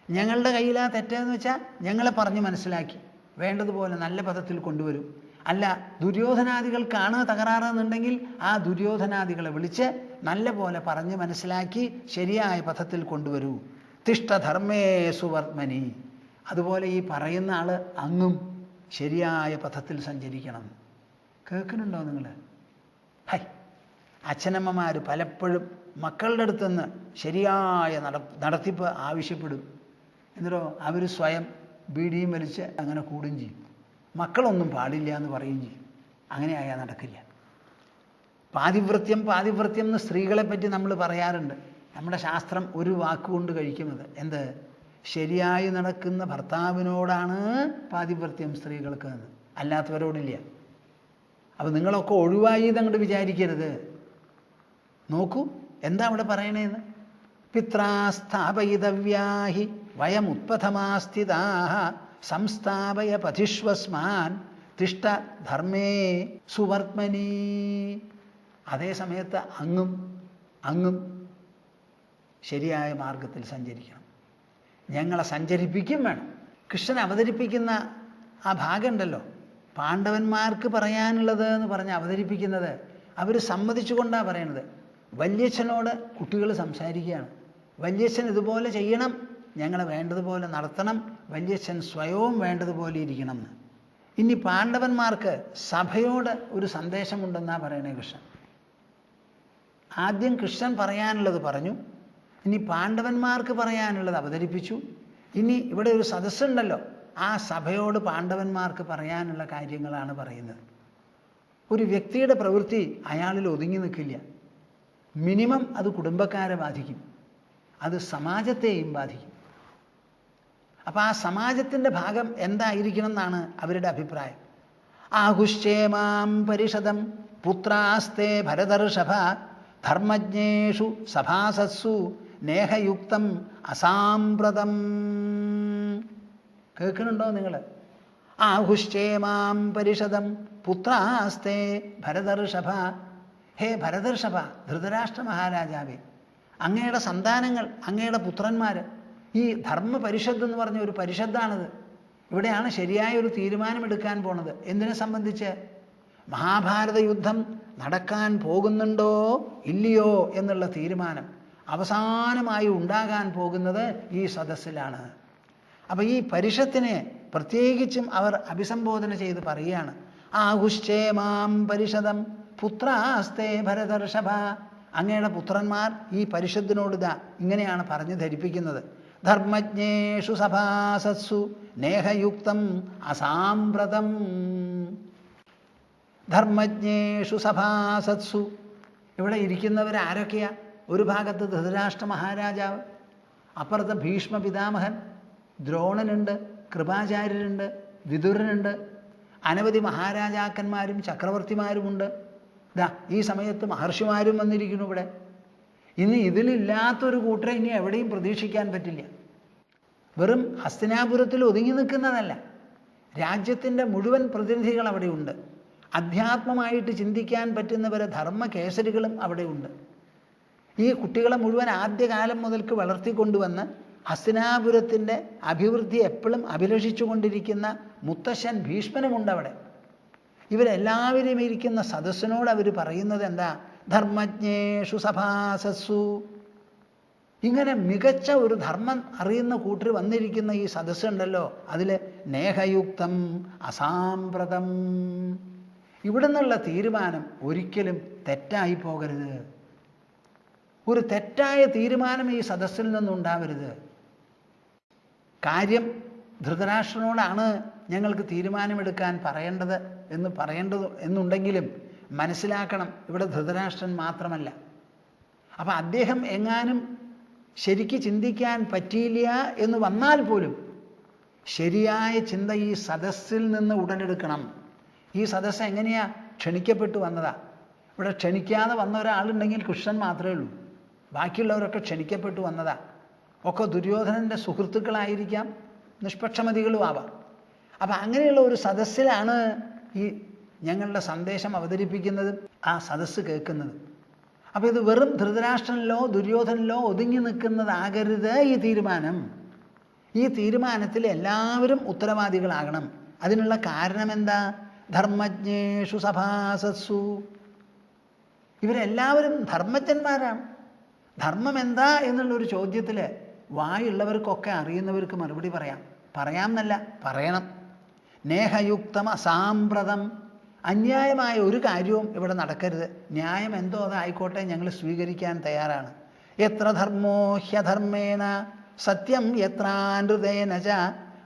Speaker 1: ഞങ്ങളുടെ കയ്യിലാ തെറ്റെന്ന് വെച്ചാൽ ഞങ്ങളെ പറഞ്ഞ് മനസ്സിലാക്കി വേണ്ടതുപോലെ നല്ല പദത്തിൽ കൊണ്ടുവരും. അല്ല, ദുര്യോധനാദികൾക്കാണ് തകരാറെന്നുണ്ടെങ്കിൽ ആ ദുര്യോധനാദികളെ വിളിച്ച് നല്ല പോലെ പറഞ്ഞ് മനസ്സിലാക്കി ശരിയായ പദത്തിൽ കൊണ്ടുവരൂ. തിഷ്ഠധർമ്മേ സുവർമ്മനി. അതുപോലെ ഈ പറയുന്ന ആള് അങ്ങും ശരിയായ പദത്തിൽ സഞ്ചരിക്കണം. കേൾക്കുന്നുണ്ടോ നിങ്ങൾ? ഹൈ, അച്ഛനമ്മമാർ പലപ്പോഴും മക്കളുടെ അടുത്തുനിന്ന് ശരിയായ നടത്തിപ്പ് ആവശ്യപ്പെടും. എന്നിട്ടോ അവർ സ്വയം ബീഡിയും വലിച്ച് അങ്ങനെ കൂടുകയും ചെയ്യും. മക്കളൊന്നും പാടില്ല എന്ന് പറയുകയും ചെയ്യും. അങ്ങനെ ആയാൽ നടക്കില്ല. പാതിവ്രത്യം എന്ന് സ്ത്രീകളെ പറ്റി നമ്മൾ പറയാറുണ്ട്. നമ്മുടെ ശാസ്ത്രം ഒരു വാക്കുകൊണ്ട് കഴിക്കുന്നത് എന്ത്? ശരിയായി നടക്കുന്ന ഭർത്താവിനോടാണ് പാതിവ്രത്യം സ്ത്രീകൾക്ക് എന്ന്, അല്ലാത്തവരോടില്ല. അപ്പം നിങ്ങളൊക്കെ ഒഴിവായി എന്നങ്ങോട്ട് വിചാരിക്കരുത്. നോക്കൂ എന്താ അവിടെ പറയണേന്ന്. പിത്രാസ്ഥാപയിതവ്യാഹി വയമുത്പഥമാസ്ഥിതാഃ സംസ്ഥാപയ പഥിഷ്വസ്മാൻ തിഷ്ഠ ധർമ്മേ സുവർമ്മനി. അതേ സമയത്ത് അങ്ങും ശരിയായ മാർഗത്തിൽ സഞ്ചരിക്കണം. ഞങ്ങളെ സഞ്ചരിപ്പിക്കും വേണം. കൃഷ്ണൻ അവതരിപ്പിക്കുന്ന ആ ഭാഗമുണ്ടല്ലോ, പാണ്ഡവന്മാർക്ക് പറയാനുള്ളത് എന്ന് പറഞ്ഞ് അവതരിപ്പിക്കുന്നത് അവർ സമ്മതിച്ചുകൊണ്ടാണ് പറയണത്. വല്യച്ഛനോട് കുട്ടികൾ സംസാരിക്കുകയാണ്. വല്യച്ഛൻ ഇതുപോലെ ചെയ്യണം, ഞങ്ങളെ വേണ്ടതുപോലെ നടത്തണം, വല്യച്ഛൻ സ്വയവും വേണ്ടതുപോലെ ഇരിക്കണം എന്ന്. ഇനി പാണ്ഡവന്മാർക്ക് സഭയോട് ഒരു സന്ദേശമുണ്ടെന്നാണ് പറയണേ കൃഷ്ണൻ. ആദ്യം കൃഷ്ണൻ പറയാനുള്ളത് പറഞ്ഞു, ഇനി പാണ്ഡവന്മാർക്ക് പറയാനുള്ളത് അവതരിപ്പിച്ചു. ഇനി ഇവിടെ ഒരു സദസ്സുണ്ടല്ലോ, ആ സഭയോട് പാണ്ഡവന്മാർക്ക് പറയാനുള്ള കാര്യങ്ങളാണ് പറയുന്നത്. ഒരു വ്യക്തിയുടെ പ്രവൃത്തി അയാളിൽ ഒതുങ്ങി നിൽക്കില്ല. മിനിമം അത് കുടുംബക്കാരെ ബാധിക്കും, അത് സമാജത്തെയും ബാധിക്കും. അപ്പം ആ സമാജത്തിൻ്റെ ഭാഗം എന്തായിരിക്കണം എന്നാണ് അവരുടെ അഭിപ്രായം. ആഹുശ്ചേമാം പരിഷദം പുത്രാസ്തേ ഭരതർഷഭ ധർമ്മജ്ഞേഷു സഭാസസ്സു നേഹയുക്തം അസാമ്പ്രതം. കേൾക്കുന്നുണ്ടോ നിങ്ങൾ? ആഹുശ്ചേമാം പരിഷദം പുത്രാസ്തേ ഭരതർഷഭ. ഹേ ഭരതർഷഭ, ധൃതരാഷ്ട്ര മഹാരാജാവേ, അങ്ങയുടെ സന്താനങ്ങൾ, അങ്ങയുടെ പുത്രന്മാർ, ഈ ധർമ്മ പരിഷത്ത് എന്ന് പറഞ്ഞ ഒരു പരിഷത്താണിത്. ഇവിടെയാണ് ശരിയായ ഒരു തീരുമാനമെടുക്കാൻ പോണത്. എന്തിനെ സംബന്ധിച്ച്? മഹാഭാരത യുദ്ധം നടക്കാൻ പോകുന്നുണ്ടോ ഇല്ലയോ എന്നുള്ള തീരുമാനം അവസാനമായി ഉണ്ടാകാൻ പോകുന്നത് ഈ സദസ്സിലാണ്. അപ്പം ഈ പരിഷത്തിനെ പ്രത്യേകിച്ചും അവർ അഭിസംബോധന ചെയ്ത് പറയുകയാണ്. ആഹുശ്ചേമാം പരിഷദം പുത്രാസ്തേ ഭരതർഷഭ. അങ്ങയുടെ പുത്രന്മാർ ഈ പരിഷത്തിനോട് ഇതാ ഇങ്ങനെയാണ് പറഞ്ഞു ധരിപ്പിക്കുന്നത്. ധർമ്മജ്ഞേഷു സഭാസസ്സു നേഹയുക്തം അസാമ്പ്രതം. ധർമ്മജ്ഞേഷു സഭാസത്സു. ഇവിടെ ഇരിക്കുന്നവർ ആരൊക്കെയാ? ഒരു ഭാഗത്ത് ധൃതരാഷ്ട്ര മഹാരാജാവ്, അപ്പുറത്ത് ഭീഷ്മ പിതാമഹൻ, ദ്രോണനുണ്ട്, കൃപാചാര്യരുണ്ട്, വിതുരനുണ്ട്, അനവധി മഹാരാജാക്കന്മാരും ചക്രവർത്തിമാരുമുണ്ട്. ദാ ഈ സമയത്ത് മഹർഷിമാരും വന്നിരിക്കുന്നു ഇവിടെ. ഇനി ഇതിലില്ലാത്തൊരു കൂട്ടരെ ഇനി എവിടെയും പ്രതീക്ഷിക്കാൻ പറ്റില്ല. വെറും ഹസ്തിനാപുരത്തിൽ ഒതുങ്ങി നിൽക്കുന്നതല്ല, രാജ്യത്തിൻ്റെ മുഴുവൻ പ്രതിനിധികൾ അവിടെയുണ്ട്. അധ്യാത്മമായിട്ട് ചിന്തിക്കാൻ പറ്റുന്നവരെ ധർമ്മകേസരികളും അവിടെയുണ്ട്. ഈ കുട്ടികളെ മുഴുവൻ ആദ്യകാലം മുതൽക്ക് വളർത്തിക്കൊണ്ടുവന്ന് ഹസ്തിനാപുരത്തിൻ്റെ അഭിവൃദ്ധി എപ്പോഴും അഭിലഷിച്ചു കൊണ്ടിരിക്കുന്ന മുത്തശ്ശൻ ഭീഷ്മനുമുണ്ട് അവിടെ. ഇവരെല്ലാവരും ഇരിക്കുന്ന സദസ്സിനോട് അവർ പറയുന്നത് എന്താ? ധർമ്മജ്ഞേഷു സഭാസസ്സു. ഇങ്ങനെ മികച്ച ഒരു ധർമ്മം അറിയുന്ന കൂട്ടർ വന്നിരിക്കുന്ന ഈ സദസ്സുണ്ടല്ലോ, അതിൽ നേഹയുക്തം അസാമ്പ്രതം. ഇവിടെ നിന്നുള്ള തീരുമാനം ഒരിക്കലും തെറ്റായി പോകരുത്. ഒരു തെറ്റായ തീരുമാനം ഈ സദസ്സിൽ നിന്നുണ്ടാവരുത്. കാര്യം ധൃതരാഷ്ട്രനോടാണ് ഞങ്ങൾക്ക് തീരുമാനമെടുക്കാൻ പറയേണ്ടത് എന്നുണ്ടെങ്കിലും മനസ്സിലാക്കണം, ഇവിടെ ധൃതരാഷ്ട്രൻ മാത്രമല്ല. അപ്പം അദ്ദേഹം എങ്ങാനും ശരിക്ക് ചിന്തിക്കാൻ പറ്റിയില്ല എന്ന് വന്നാൽ പോലും ശരിയായ ചിന്ത ഈ സദസ്സിൽ നിന്ന് ഉടലെടുക്കണം. ഈ സദസ്സ് എങ്ങനെയാ ക്ഷണിക്കപ്പെട്ടു വന്നതാ? ഇവിടെ ക്ഷണിക്കാതെ വന്ന ഒരാളുണ്ടെങ്കിൽ കൃഷ്ണൻ മാത്രമേ ഉള്ളൂ. ബാക്കിയുള്ളവരൊക്കെ ക്ഷണിക്കപ്പെട്ടു വന്നതാ. ഒക്കെ ദുര്യോധനൻ്റെ സുഹൃത്തുക്കളായിരിക്കാം, നിഷ്പക്ഷമതികളും ആവാം. അപ്പം അങ്ങനെയുള്ള ഒരു സദസ്സിലാണ് ഈ ഞങ്ങളുടെ സന്ദേശം അവതരിപ്പിക്കുന്നതും ആ സദസ്സ് കേൾക്കുന്നതും. അപ്പോൾ ഇത് വെറും ധൃതരാഷ്ട്രനിലോ ദുര്യോധനിലോ ഒതുങ്ങി നിൽക്കുന്നതാകരുത് ഈ തീരുമാനം. ഈ തീരുമാനത്തിൽ എല്ലാവരും ഉത്തരവാദികളാകണം. അതിനുള്ള കാരണം എന്താ? ധർമ്മജ്ഞേഷു സഭാസത്സു. ഇവരെല്ലാവരും ധർമ്മജ്ഞന്മാരാണ്. ധർമ്മം എന്താ എന്നുള്ളൊരു ചോദ്യത്തിൽ വായുള്ളവർക്കൊക്കെ അറിയുന്നവർക്ക് മറുപടി പറയാം എന്നല്ല, പറയണം. നേഹയുക്തം അസാമ്പ്രതം. അന്യായമായ ഒരു കാര്യവും ഇവിടെ നടക്കരുത്. ന്യായം എന്തോ അതായിക്കോട്ടെ, ഞങ്ങൾ സ്വീകരിക്കാൻ തയ്യാറാണ്. എത്ര ധർമ്മോ ഹ്യധർമ്മേണ സത്യം യത്രാനൃതേന ച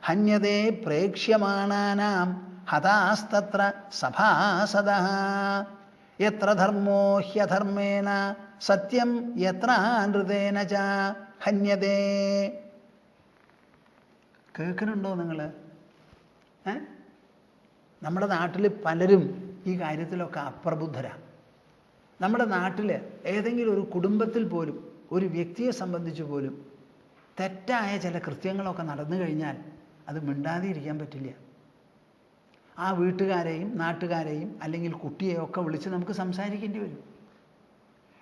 Speaker 1: ഹന്യതേ പ്രേക്ഷ്യമാണാനാം ഹതാസ്തത്ര സഭാസദഃ. എത്ര ധർമ്മോ ഹ്യധർമ്മേണ സത്യം യത്രാനൃതേന ച ഹന്യതേ. കേൾക്കുന്നുണ്ടോ നിങ്ങൾ? നമ്മുടെ നാട്ടിൽ പലരും ഈ കാര്യത്തിലൊക്കെ അപ്രബുദ്ധരാണ്. നമ്മുടെ നാട്ടിൽ ഏതെങ്കിലും ഒരു കുടുംബത്തിൽ പോലും ഒരു വ്യക്തിയെ സംബന്ധിച്ച് പോലും തെറ്റായ ചില കൃത്യങ്ങളൊക്കെ നടന്നു കഴിഞ്ഞാൽ അത് മിണ്ടാതെ ഇരിക്കാൻ പറ്റില്ല. ആ വീട്ടുകാരെയും നാട്ടുകാരെയും അല്ലെങ്കിൽ കുട്ടിയെയും ഒക്കെ വിളിച്ച് നമുക്ക് സംസാരിക്കേണ്ടി വരും.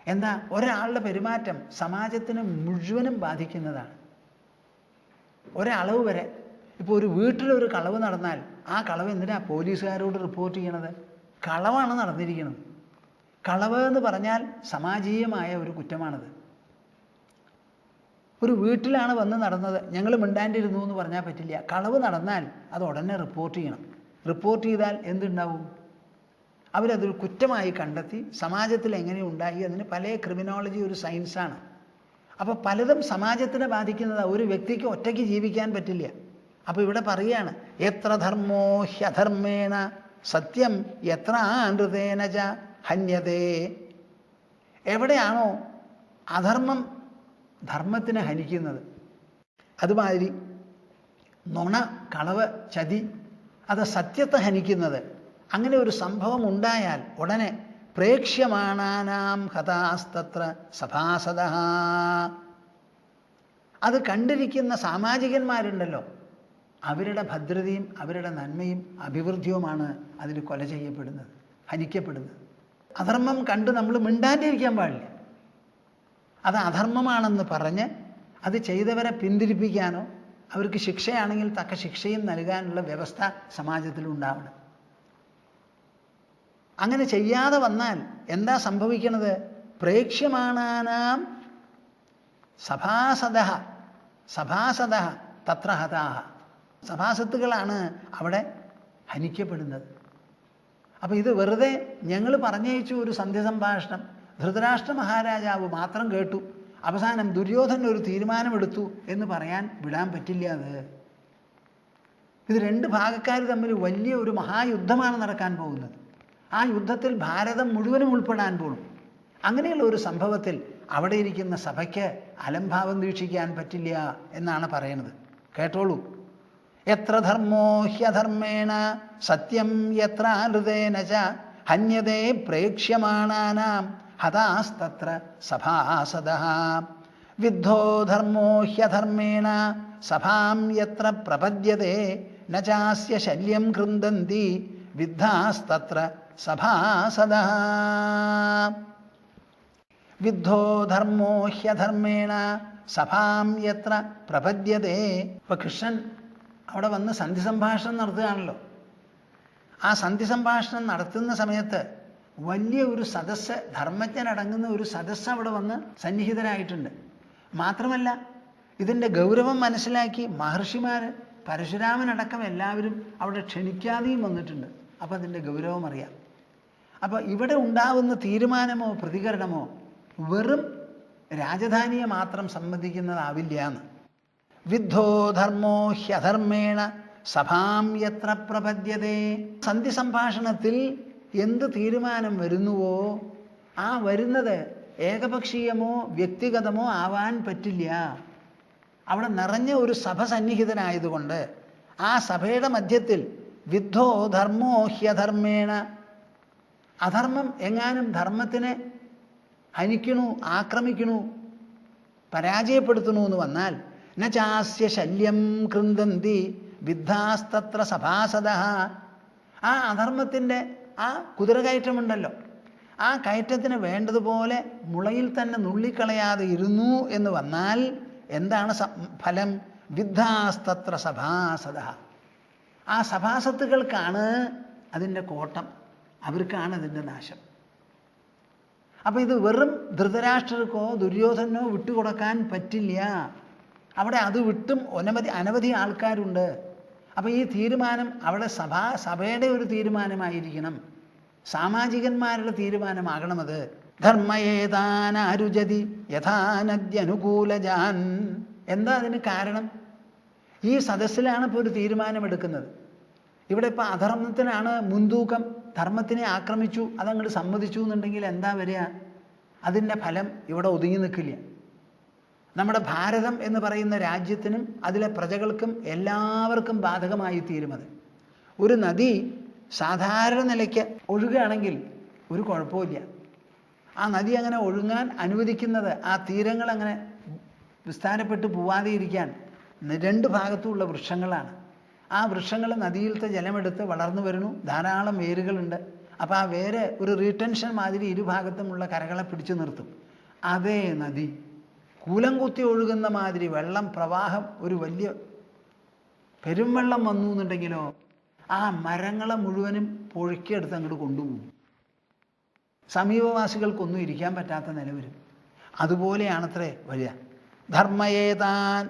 Speaker 1: എന്താ? ഒരാളുടെ പെരുമാറ്റം സമാജത്തിന് മുഴുവനും ബാധിക്കുന്നതാണ്. ഒരളവ് വരെ. ഇപ്പോൾ ഒരു വീട്ടിലൊരു കളവ് നടന്നാൽ ആ കളവ് എന്തിനാ പോലീസുകാരോട് റിപ്പോർട്ട് ചെയ്യണത്? കളവാണ് നടന്നിരിക്കുന്നത്. കളവ് എന്ന് പറഞ്ഞാൽ സമാജീയമായ ഒരു കുറ്റമാണത്. ഒരു വീട്ടിലാണ് വന്ന് നടന്നത്, ഞങ്ങൾ മിണ്ടാണ്ടിരുന്നു എന്ന് പറഞ്ഞാൽ പറ്റില്ല. കളവ് നടന്നാൽ അത് ഉടനെ റിപ്പോർട്ട് ചെയ്യണം. റിപ്പോർട്ട് ചെയ്താൽ എന്തുണ്ടാവും? അവരതൊരു കുറ്റമായി കണ്ടെത്തി സമാജത്തിൽ എങ്ങനെ ഉണ്ടായി, അതിന് പല ക്രിമിനോളജി ഒരു സയൻസാണ്. അപ്പോൾ പലതും സമാജത്തിനെ ബാധിക്കുന്നതാണ്. ഒരു വ്യക്തിക്ക് ഒറ്റയ്ക്ക് ജീവിക്കാൻ പറ്റില്ല. അപ്പോൾ ഇവിടെ പറയുകയാണ്, എത്ര ധർമ്മോ ഹ്യധർമ്മേണ സത്യം എത്ര അനൃതേന ച ഹന്യതേ. എവിടെയാണോ അധർമ്മം ധർമ്മത്തിനെ ഹനിക്കുന്നത്, അതുമാതിരി നുണ, കളവ്, ചതി അത് സത്യത്തെ ഹനിക്കുന്നത്, അങ്ങനെ ഒരു സംഭവം ഉണ്ടായാൽ ഉടനെ പ്രേക്ഷ്യമാണാനാം ഹതാസ്തത്ര സഭാസദഃ. അത് കണ്ടിരിക്കുന്ന സാമാജികന്മാരുണ്ടല്ലോ, അവരുടെ ഭദ്രതയും അവരുടെ നന്മയും അഭിവൃദ്ധിയുമാണ് അതിൽ കൊല ചെയ്യപ്പെടുന്നത്, ഹനിക്കപ്പെടുന്നത്. അധർമ്മം കണ്ട് നമ്മൾ മിണ്ടാണ്ടിരിക്കാൻ പാടില്ല. അത് അധർമ്മമാണെന്ന് പറഞ്ഞ് അത് ചെയ്തവരെ പിന്തിരിപ്പിക്കാനോ അവർക്ക് ശിക്ഷയാണെങ്കിൽ തക്ക ശിക്ഷയും നൽകാനുള്ള വ്യവസ്ഥ സമാജത്തിലുണ്ടാവണം. അങ്ങനെ ചെയ്യാതെ വന്നാൽ എന്താ സംഭവിക്കുന്നത്? പ്രേക്ഷ്യമാണാനാം സഭാസദഃ സഭാസദഃ തത്ര ഹതാഃ. സഭാസത്തുകളാണ് അവിടെ ഹനിക്കപ്പെടുന്നത്. അപ്പോൾ ഇത് വെറുതെ ഞങ്ങൾ പറഞ്ഞയച്ചു ഒരു സന്ധ്യസംഭാഷണം, ധൃതരാഷ്ട്ര മഹാരാജാവ് മാത്രം കേട്ടു, അവസാനം ദുര്യോധനൻ ഒരു തീരുമാനമെടുത്തു എന്ന് പറയാൻ വിടാൻ പറ്റില്ല. ഇത് രണ്ട് ഭാഗക്കാർ തമ്മിൽ വലിയ ഒരു മഹായുദ്ധമാണ് നടക്കാൻ പോകുന്നത്. ആ യുദ്ധത്തിൽ ഭാരതം മുഴുവനും ഉൾപ്പെടാൻ പോകും. അങ്ങനെയുള്ള ഒരു സംഭവത്തിൽ അവിടെ ഇരിക്കുന്ന സഭയ്ക്ക് അലംഭാവം വീക്ഷിക്കാൻ പറ്റില്ല എന്നാണ് പറയുന്നത്. കേട്ടോളൂ. എത്ര ധർമ്മോ ഹ്യധർമ്മേണ സത്യം യത്ര അനൃതേന ച ഹന്യതേ പ്രേക്ഷ്യമാണാനാം ഹതാസ്തത്ര സഭാസദഃ. വിദ്ധോ ധർമ്മോ ഹ്യധർമ്മേണ സഭാം യത്ര പ്രപദ്യതേ ന ചാസ്യ ശല്യം കൃന്ദന്തി വിദ്ധാസ്തത്ര സഭാസദഃ. വിദ്ധോ ധർമ്മോ ഹ്യധർമ്മേണ സഭാം യത്ര പ്രപദ്യതേ. ഇപ്പൊ കൃഷ്ണൻ അവിടെ വന്ന് സന്ധി സംഭാഷണം നടത്തുകയാണല്ലോ. ആ സന്ധി സംഭാഷണം നടത്തുന്ന സമയത്ത് വലിയ ഒരു സദസ്സ്, ധർമ്മജ്ഞനടങ്ങുന്ന ഒരു സദസ്സ് അവിടെ വന്ന് സന്നിഹിതരായിട്ടുണ്ട്. മാത്രമല്ല ഇതിൻ്റെ ഗൗരവം മനസ്സിലാക്കി മഹർഷിമാർ, പരശുരാമനടക്കം എല്ലാവരും അവിടെ ക്ഷണിക്കാതെയും വന്നിട്ടുണ്ട്. അപ്പോൾ അതിൻ്റെ ഗൗരവം അറിയാം. അപ്പോൾ ഇവിടെ ഉണ്ടാവുന്ന തീരുമാനമോ പ്രതികരണമോ വെറും രാജധാനിയെ മാത്രം സംബന്ധിക്കുന്നതാവില്ല എന്ന്. വിദ്ധോ ധർമ്മോ ഹ്യധർമ്മേണ സഭാം യത്ര പ്രപദ്യതേ. സന്ധി സംഭാഷണത്തിൽ എന്ത് തീരുമാനം വരുന്നുവോ ആ വരുന്നത് ഏകപക്ഷീയമോ വ്യക്തിഗതമോ ആവാൻ പറ്റില്ല. അവിടെ നിറഞ്ഞ ഒരു സഭ സന്നിഹിതനായതുകൊണ്ട് ആ സഭയുടെ മധ്യത്തിൽ വിദ്ധോ ധർമ്മോ ഹ്യധർമ്മേണ. അധർമ്മം എങ്ങാനും ധർമ്മത്തിനെ ഹനിക്കണു, ആക്രമിക്കണു, പരാജയപ്പെടുത്തണു എന്ന് വന്നാൽ ന ചാസ്യ ശല്യം കൃന്ദന്തി വിദ്ധാസ്തത്ര സഭാസദഃ. ആ അധർമ്മത്തിൻ്റെ ആ കുതിരകയറ്റമുണ്ടല്ലോ, ആ കയറ്റത്തിന് വേണ്ടതുപോലെ മുളയിൽ തന്നെ നുള്ളിക്കളയാതെ ഇരുന്നു എന്ന് വന്നാൽ എന്താണ് ഫലം? വിദ്ധാസ്തത്ര സഭാസദഃ. ആ സഭാസത്തുകൾക്കാണ് അതിൻ്റെ കോട്ടം, അവർക്കാണ് അതിൻ്റെ നാശം. അപ്പം ഇത് വെറും ധൃതരാഷ്ട്രർക്കോ ദുര്യോധനോ വിട്ടുകൊടുക്കാൻ പറ്റില്ല. അവിടെ അത് വിട്ടും അനവധി ആൾക്കാരുണ്ട്. അപ്പം ഈ തീരുമാനം അവിടെ സഭയുടെ ഒരു തീരുമാനമായിരിക്കണം, സാമാജികന്മാരുടെ തീരുമാനമാകണമത്. ധർമ്മയേതാനാരുജതി യഥാനദ്യനുകൂലജാൻ. എന്താ അതിന് കാരണം? ഈ സദസ്സിലാണ് ഇപ്പോൾ ഒരു തീരുമാനമെടുക്കുന്നത്. ഇവിടെ ഇപ്പോൾ അധർമ്മത്തിനാണ് മുൻതൂക്കം, ധർമ്മത്തിനെ ആക്രമിച്ചു, അതങ്ങോട്ട് സമ്മതിച്ചു എന്നുണ്ടെങ്കിൽ എന്താ വരിക? അതിൻ്റെ ഫലം ഇവിടെ ഒതുങ്ങി നിൽക്കില്ല. നമ്മുടെ ഭാരതം എന്ന് പറയുന്ന രാജ്യത്തിനും അതിലെ പ്രജകൾക്കും എല്ലാവർക്കും ബാധകമായി തീരുമത്. ഒരു നദി സാധാരണ നിലയ്ക്ക് ഒഴുകുകയാണെങ്കിൽ ഒരു കുഴപ്പമില്ല. ആ നദി അങ്ങനെ ഒഴുകാൻ അനുവദിക്കുന്നത് ആ തീരങ്ങൾ അങ്ങനെ വിസ്താരപ്പെട്ട് പോവാതെ ഇരിക്കാൻ രണ്ട് ഭാഗത്തുമുള്ള വൃക്ഷങ്ങളാണ്. ആ വൃക്ഷങ്ങൾ നദിയിലത്തെ ജലമെടുത്ത് വളർന്നു വരുന്നു, ധാരാളം വേരുകളുണ്ട്. അപ്പോൾ ആ വേര് ഒരു റീടെൻഷൻ മാതിരി ഇരുഭാഗത്തുമുള്ള കരകളെ പിടിച്ചു നിർത്തും. അതേ നദി കൂലം കുത്തി ഒഴുകുന്ന മാതിരി വെള്ളം പ്രവാഹം ഒരു വലിയ പെരുംവെള്ളം വന്നു എന്നുണ്ടെങ്കിലോ ആ മരങ്ങളെ മുഴുവനും പൊഴുക്കിയെടുത്ത് അങ്ങോട്ട് കൊണ്ടുപോകും. സമീപവാസികൾക്കൊന്നും ഇരിക്കാൻ പറ്റാത്ത നില വരും. അതുപോലെയാണത്രേ വരിക. ധർമ്മയേതാൻ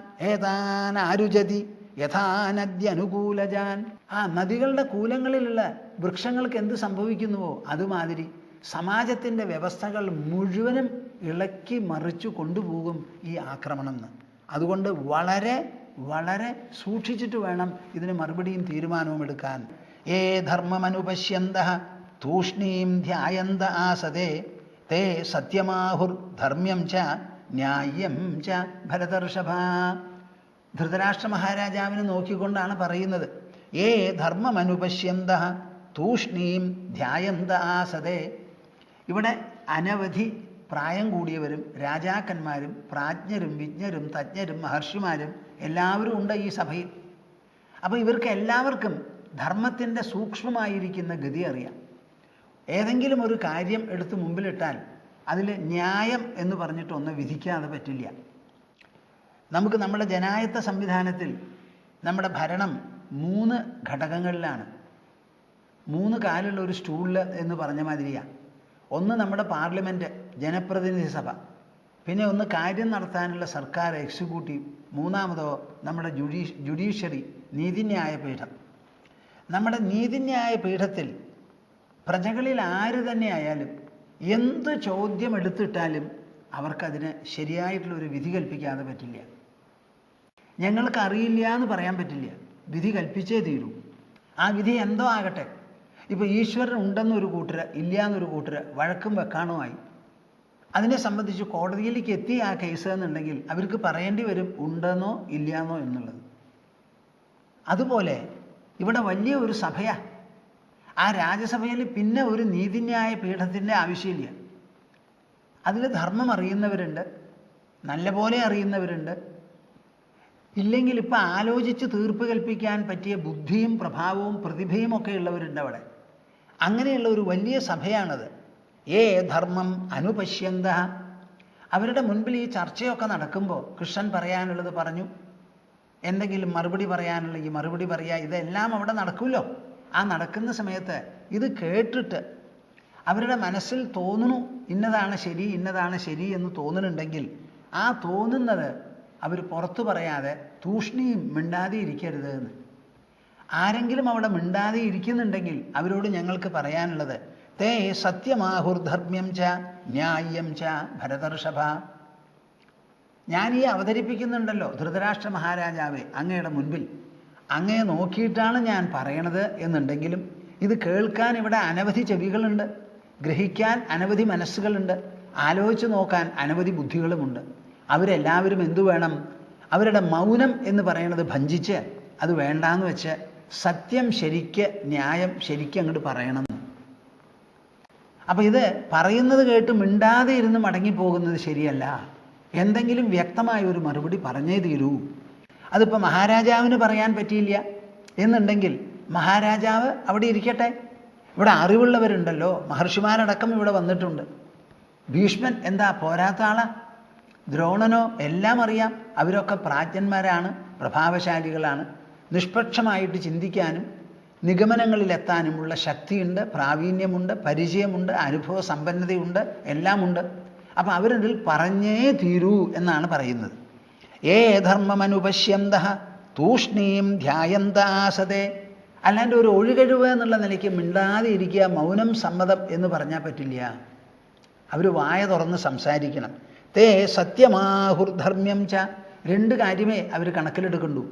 Speaker 1: ആരുജതി യഥാനദ്യനുകൂലജാൻ. ആ നദികളുടെ കൂലങ്ങളിലുള്ള വൃക്ഷങ്ങൾക്ക് എന്ത് സംഭവിക്കുന്നുവോ അതുമാതിരി സമാജത്തിൻ്റെ വ്യവസ്ഥകൾ മുഴുവനും ഇളക്കി മറിച്ചു കൊണ്ടുപോകും ഈ ആക്രമണം എന്ന്. അതുകൊണ്ട് വളരെ വളരെ സൂക്ഷിച്ചിട്ട് വേണം ഇതിന് മറുപടിയും തീരുമാനവും എടുക്കാൻ. ഏ ധർമ്മമനുപശ്യന്തഃ തൂഷ്ണീം ധ്യായന്ത ആസതേ തേ സത്യമാഹുർ ധർമ്മ്യം ച ന്യായം ച ഭരതർഷഭ. ധൃതരാഷ്ട്ര മഹാരാജാവിനെ നോക്കിക്കൊണ്ടാണ് പറയുന്നത്. ഏ ധർമ്മമനുപശ്യന്തഃ തൂഷ്ണീം ധ്യായന്ത ആസതേ. ഇവിടെ അനവധി പ്രായം കൂടിയവരും രാജാക്കന്മാരും പ്രാജ്ഞരും വിജ്ഞരും തജ്ഞരും മഹർഷിമാരും എല്ലാവരും ഉണ്ട് ഈ സഭയിൽ. അപ്പോൾ ഇവർക്ക് എല്ലാവർക്കും ധർമ്മത്തിൻ്റെ സൂക്ഷ്മമായിരിക്കുന്ന ഗതി അറിയാം. ഏതെങ്കിലും ഒരു കാര്യം എടുത്ത് മുമ്പിലിട്ടാൽ അതിൽ ന്യായം എന്ന് പറഞ്ഞിട്ടൊന്ന് വിധിക്കാതെ പറ്റില്ല. നമുക്ക് നമ്മുടെ ജനായത്ത സംവിധാനത്തിൽ നമ്മുടെ ഭരണം 3 ഘടകങ്ങളിലാണ്. 3 കാലുള്ള ഒരു സ്റ്റൂളിൽ എന്ന് പറഞ്ഞ മാതിരിയാണ്. ഒന്ന് നമ്മുടെ പാർലമെൻറ്റ്, ജനപ്രതിനിധി സഭ, പിന്നെ ഒന്ന് കാര്യം നടത്താനുള്ള സർക്കാർ എക്സിക്യൂട്ടീവ്, മൂന്നാമതോ നമ്മുടെ ജുഡീഷ്യറി നീതിന്യായ പീഠം. നമ്മുടെ നീതിന്യായ പീഠത്തിൽ പ്രജകളിൽ ആര് തന്നെ ആയാലും എന്ത് ചോദ്യം എടുത്തിട്ടാലും അവർക്കതിന് ശരിയായിട്ടുള്ളൊരു വിധി കൽപ്പിക്കാതെ പറ്റില്ല. ഞങ്ങൾക്കറിയില്ല എന്ന് പറയാൻ പറ്റില്ല, വിധി കൽപ്പിച്ചേ തീരൂ. ആ വിധി എന്തോ ആകട്ടെ. ഇപ്പോൾ ഈശ്വരൻ ഉണ്ടെന്നൊരു കൂട്ടർ ഇല്ല എന്നൊരു കൂട്ടർ വഴക്കും വെക്കാണുമായി. അതിനെ സംബന്ധിച്ച് കോടതിയിലേക്ക് എത്തി ആ കേസ് എന്നുണ്ടെങ്കിൽ അവർക്ക് പറയേണ്ടി വരും ഉണ്ടെന്നോ ഇല്ലയെന്നോ എന്നുള്ളത്. അതുപോലെ ഇവിടെ വലിയ ഒരു സഭയാണ്. ആ രാജ്യസഭയിൽ പിന്നെ ഒരു നീതിന്യായ പീഠത്തിൻ്റെ ആവശ്യമില്ല. അതിൽ ധർമ്മം അറിയുന്നവരുണ്ട്, നല്ലപോലെ അറിയുന്നവരുണ്ട്, ഇല്ലെങ്കിൽ ഇപ്പം ആലോചിച്ച് തീർപ്പ് കൽപ്പിക്കാൻ പറ്റിയ ബുദ്ധിയും പ്രഭാവവും പ്രതിഭയും ഒക്കെ ഉള്ളവരുണ്ട് അവിടെ. അങ്ങനെയുള്ള ഒരു വലിയ സഭയാണത്. ഏ ധർമ്മം അനുപശ്യന്ത. അവരുടെ മുൻപിൽ ഈ ചർച്ചയൊക്കെ നടക്കുമ്പോൾ കൃഷ്ണൻ പറയാനുള്ളത് പറഞ്ഞു, എന്തെങ്കിലും മറുപടി പറയാനുള്ള ഈ മറുപടി പറയുക, ഇതെല്ലാം അവിടെ നടക്കുമല്ലോ. ആ നടക്കുന്ന സമയത്ത് ഇത് കേട്ടിട്ട് അവരുടെ മനസ്സിൽ തോന്നുന്നു ഇന്നതാണ് ശരി ഇന്നതാണ് ശരി എന്ന് തോന്നുന്നുണ്ടെങ്കിൽ ആ തോന്നുന്നത് അവർ പുറത്തു പറയാതെ തൂഷ്ണിയും മിണ്ടാതെ ഇരിക്കരുത് എന്ന്. ആരെങ്കിലും അവിടെ മിണ്ടാതെ ഇരിക്കുന്നുണ്ടെങ്കിൽ അവരോട് ഞങ്ങൾക്ക് പറയാനുള്ളത് തേ സത്യമാഹുർധർമ്മ്യം ച ന്യായം ച ഭരതർഷഭ. ഞാൻ ഈ അവതരിപ്പിക്കുന്നുണ്ടല്ലോ ധൃതരാഷ്ട്ര മഹാരാജാവെ അങ്ങയുടെ മുൻപിൽ, അങ്ങയെ നോക്കിയിട്ടാണ് ഞാൻ പറയണത് എന്നുണ്ടെങ്കിലും ഇത് കേൾക്കാൻ ഇവിടെ അനവധി ചെവികളുണ്ട്, ഗ്രഹിക്കാൻ അനവധി മനസ്സുകളുണ്ട്, ആലോചിച്ച് നോക്കാൻ അനവധി ബുദ്ധികളുമുണ്ട്. അവരെല്ലാവരും എന്തു വേണം? അവരുടെ മൗനം എന്ന് പറയുന്നത് ഭഞ്ജിച്ച് അത് വേണ്ടാന്ന് വെച്ച് സത്യം ശരിക്ക്, ന്യായം ശരിക്കും അങ്ങോട്ട് പറയണം. അപ്പം ഇത് പറയുന്നത് കേട്ട് മിണ്ടാതെ ഇരുന്ന് മടങ്ങിപ്പോകുന്നത് ശരിയല്ല. എന്തെങ്കിലും വ്യക്തമായ ഒരു മറുപടി പറഞ്ഞേ തീരൂ. അതിപ്പോൾ മഹാരാജാവിന് പറയാൻ പറ്റിയില്ല എന്നുണ്ടെങ്കിൽ മഹാരാജാവ് അവിടെ ഇരിക്കട്ടെ. ഇവിടെ അറിവുള്ളവരുണ്ടല്ലോ, മഹർഷിമാരടക്കം ഇവിടെ വന്നിട്ടുണ്ട്. ഭീഷ്മൻ എന്താ പോരാത്ത ആളാ? ദ്രോണനോ എല്ലാം അറിയാം. അവരൊക്കെ പ്രാജ്ഞന്മാരാണ്, പ്രഭാവശാലികളാണ്. നിഷ്പക്ഷമായിട്ട് ചിന്തിക്കാനും നിഗമനങ്ങളിലെത്താനുമുള്ള ശക്തിയുണ്ട്, പ്രാവീണ്യമുണ്ട്, പരിചയമുണ്ട്, അനുഭവ സമ്പന്നതയുണ്ട്, എല്ലാമുണ്ട്. അപ്പം അവരിതിൽ പറഞ്ഞേ തീരൂ എന്നാണ് പറയുന്നത്. ഏ ധർമ്മമനുപശ്യന്ത തൂഷ്ണീം ധ്യായന്താസതേ. അല്ലാണ്ട് ഒരു ഒഴുകഴുവ് എന്നുള്ള നിലയ്ക്ക് മിണ്ടാതെ ഇരിക്കുക, മൗനം സമ്മതം എന്ന് പറഞ്ഞാൽ പറ്റില്ല. അവർ വായ തുറന്ന് സംസാരിക്കണം. തേ സത്യമാഹുർധർമ്മ്യം ച. രണ്ട് കാര്യമേ അവർ കണക്കിലെടുക്കണ്ടു.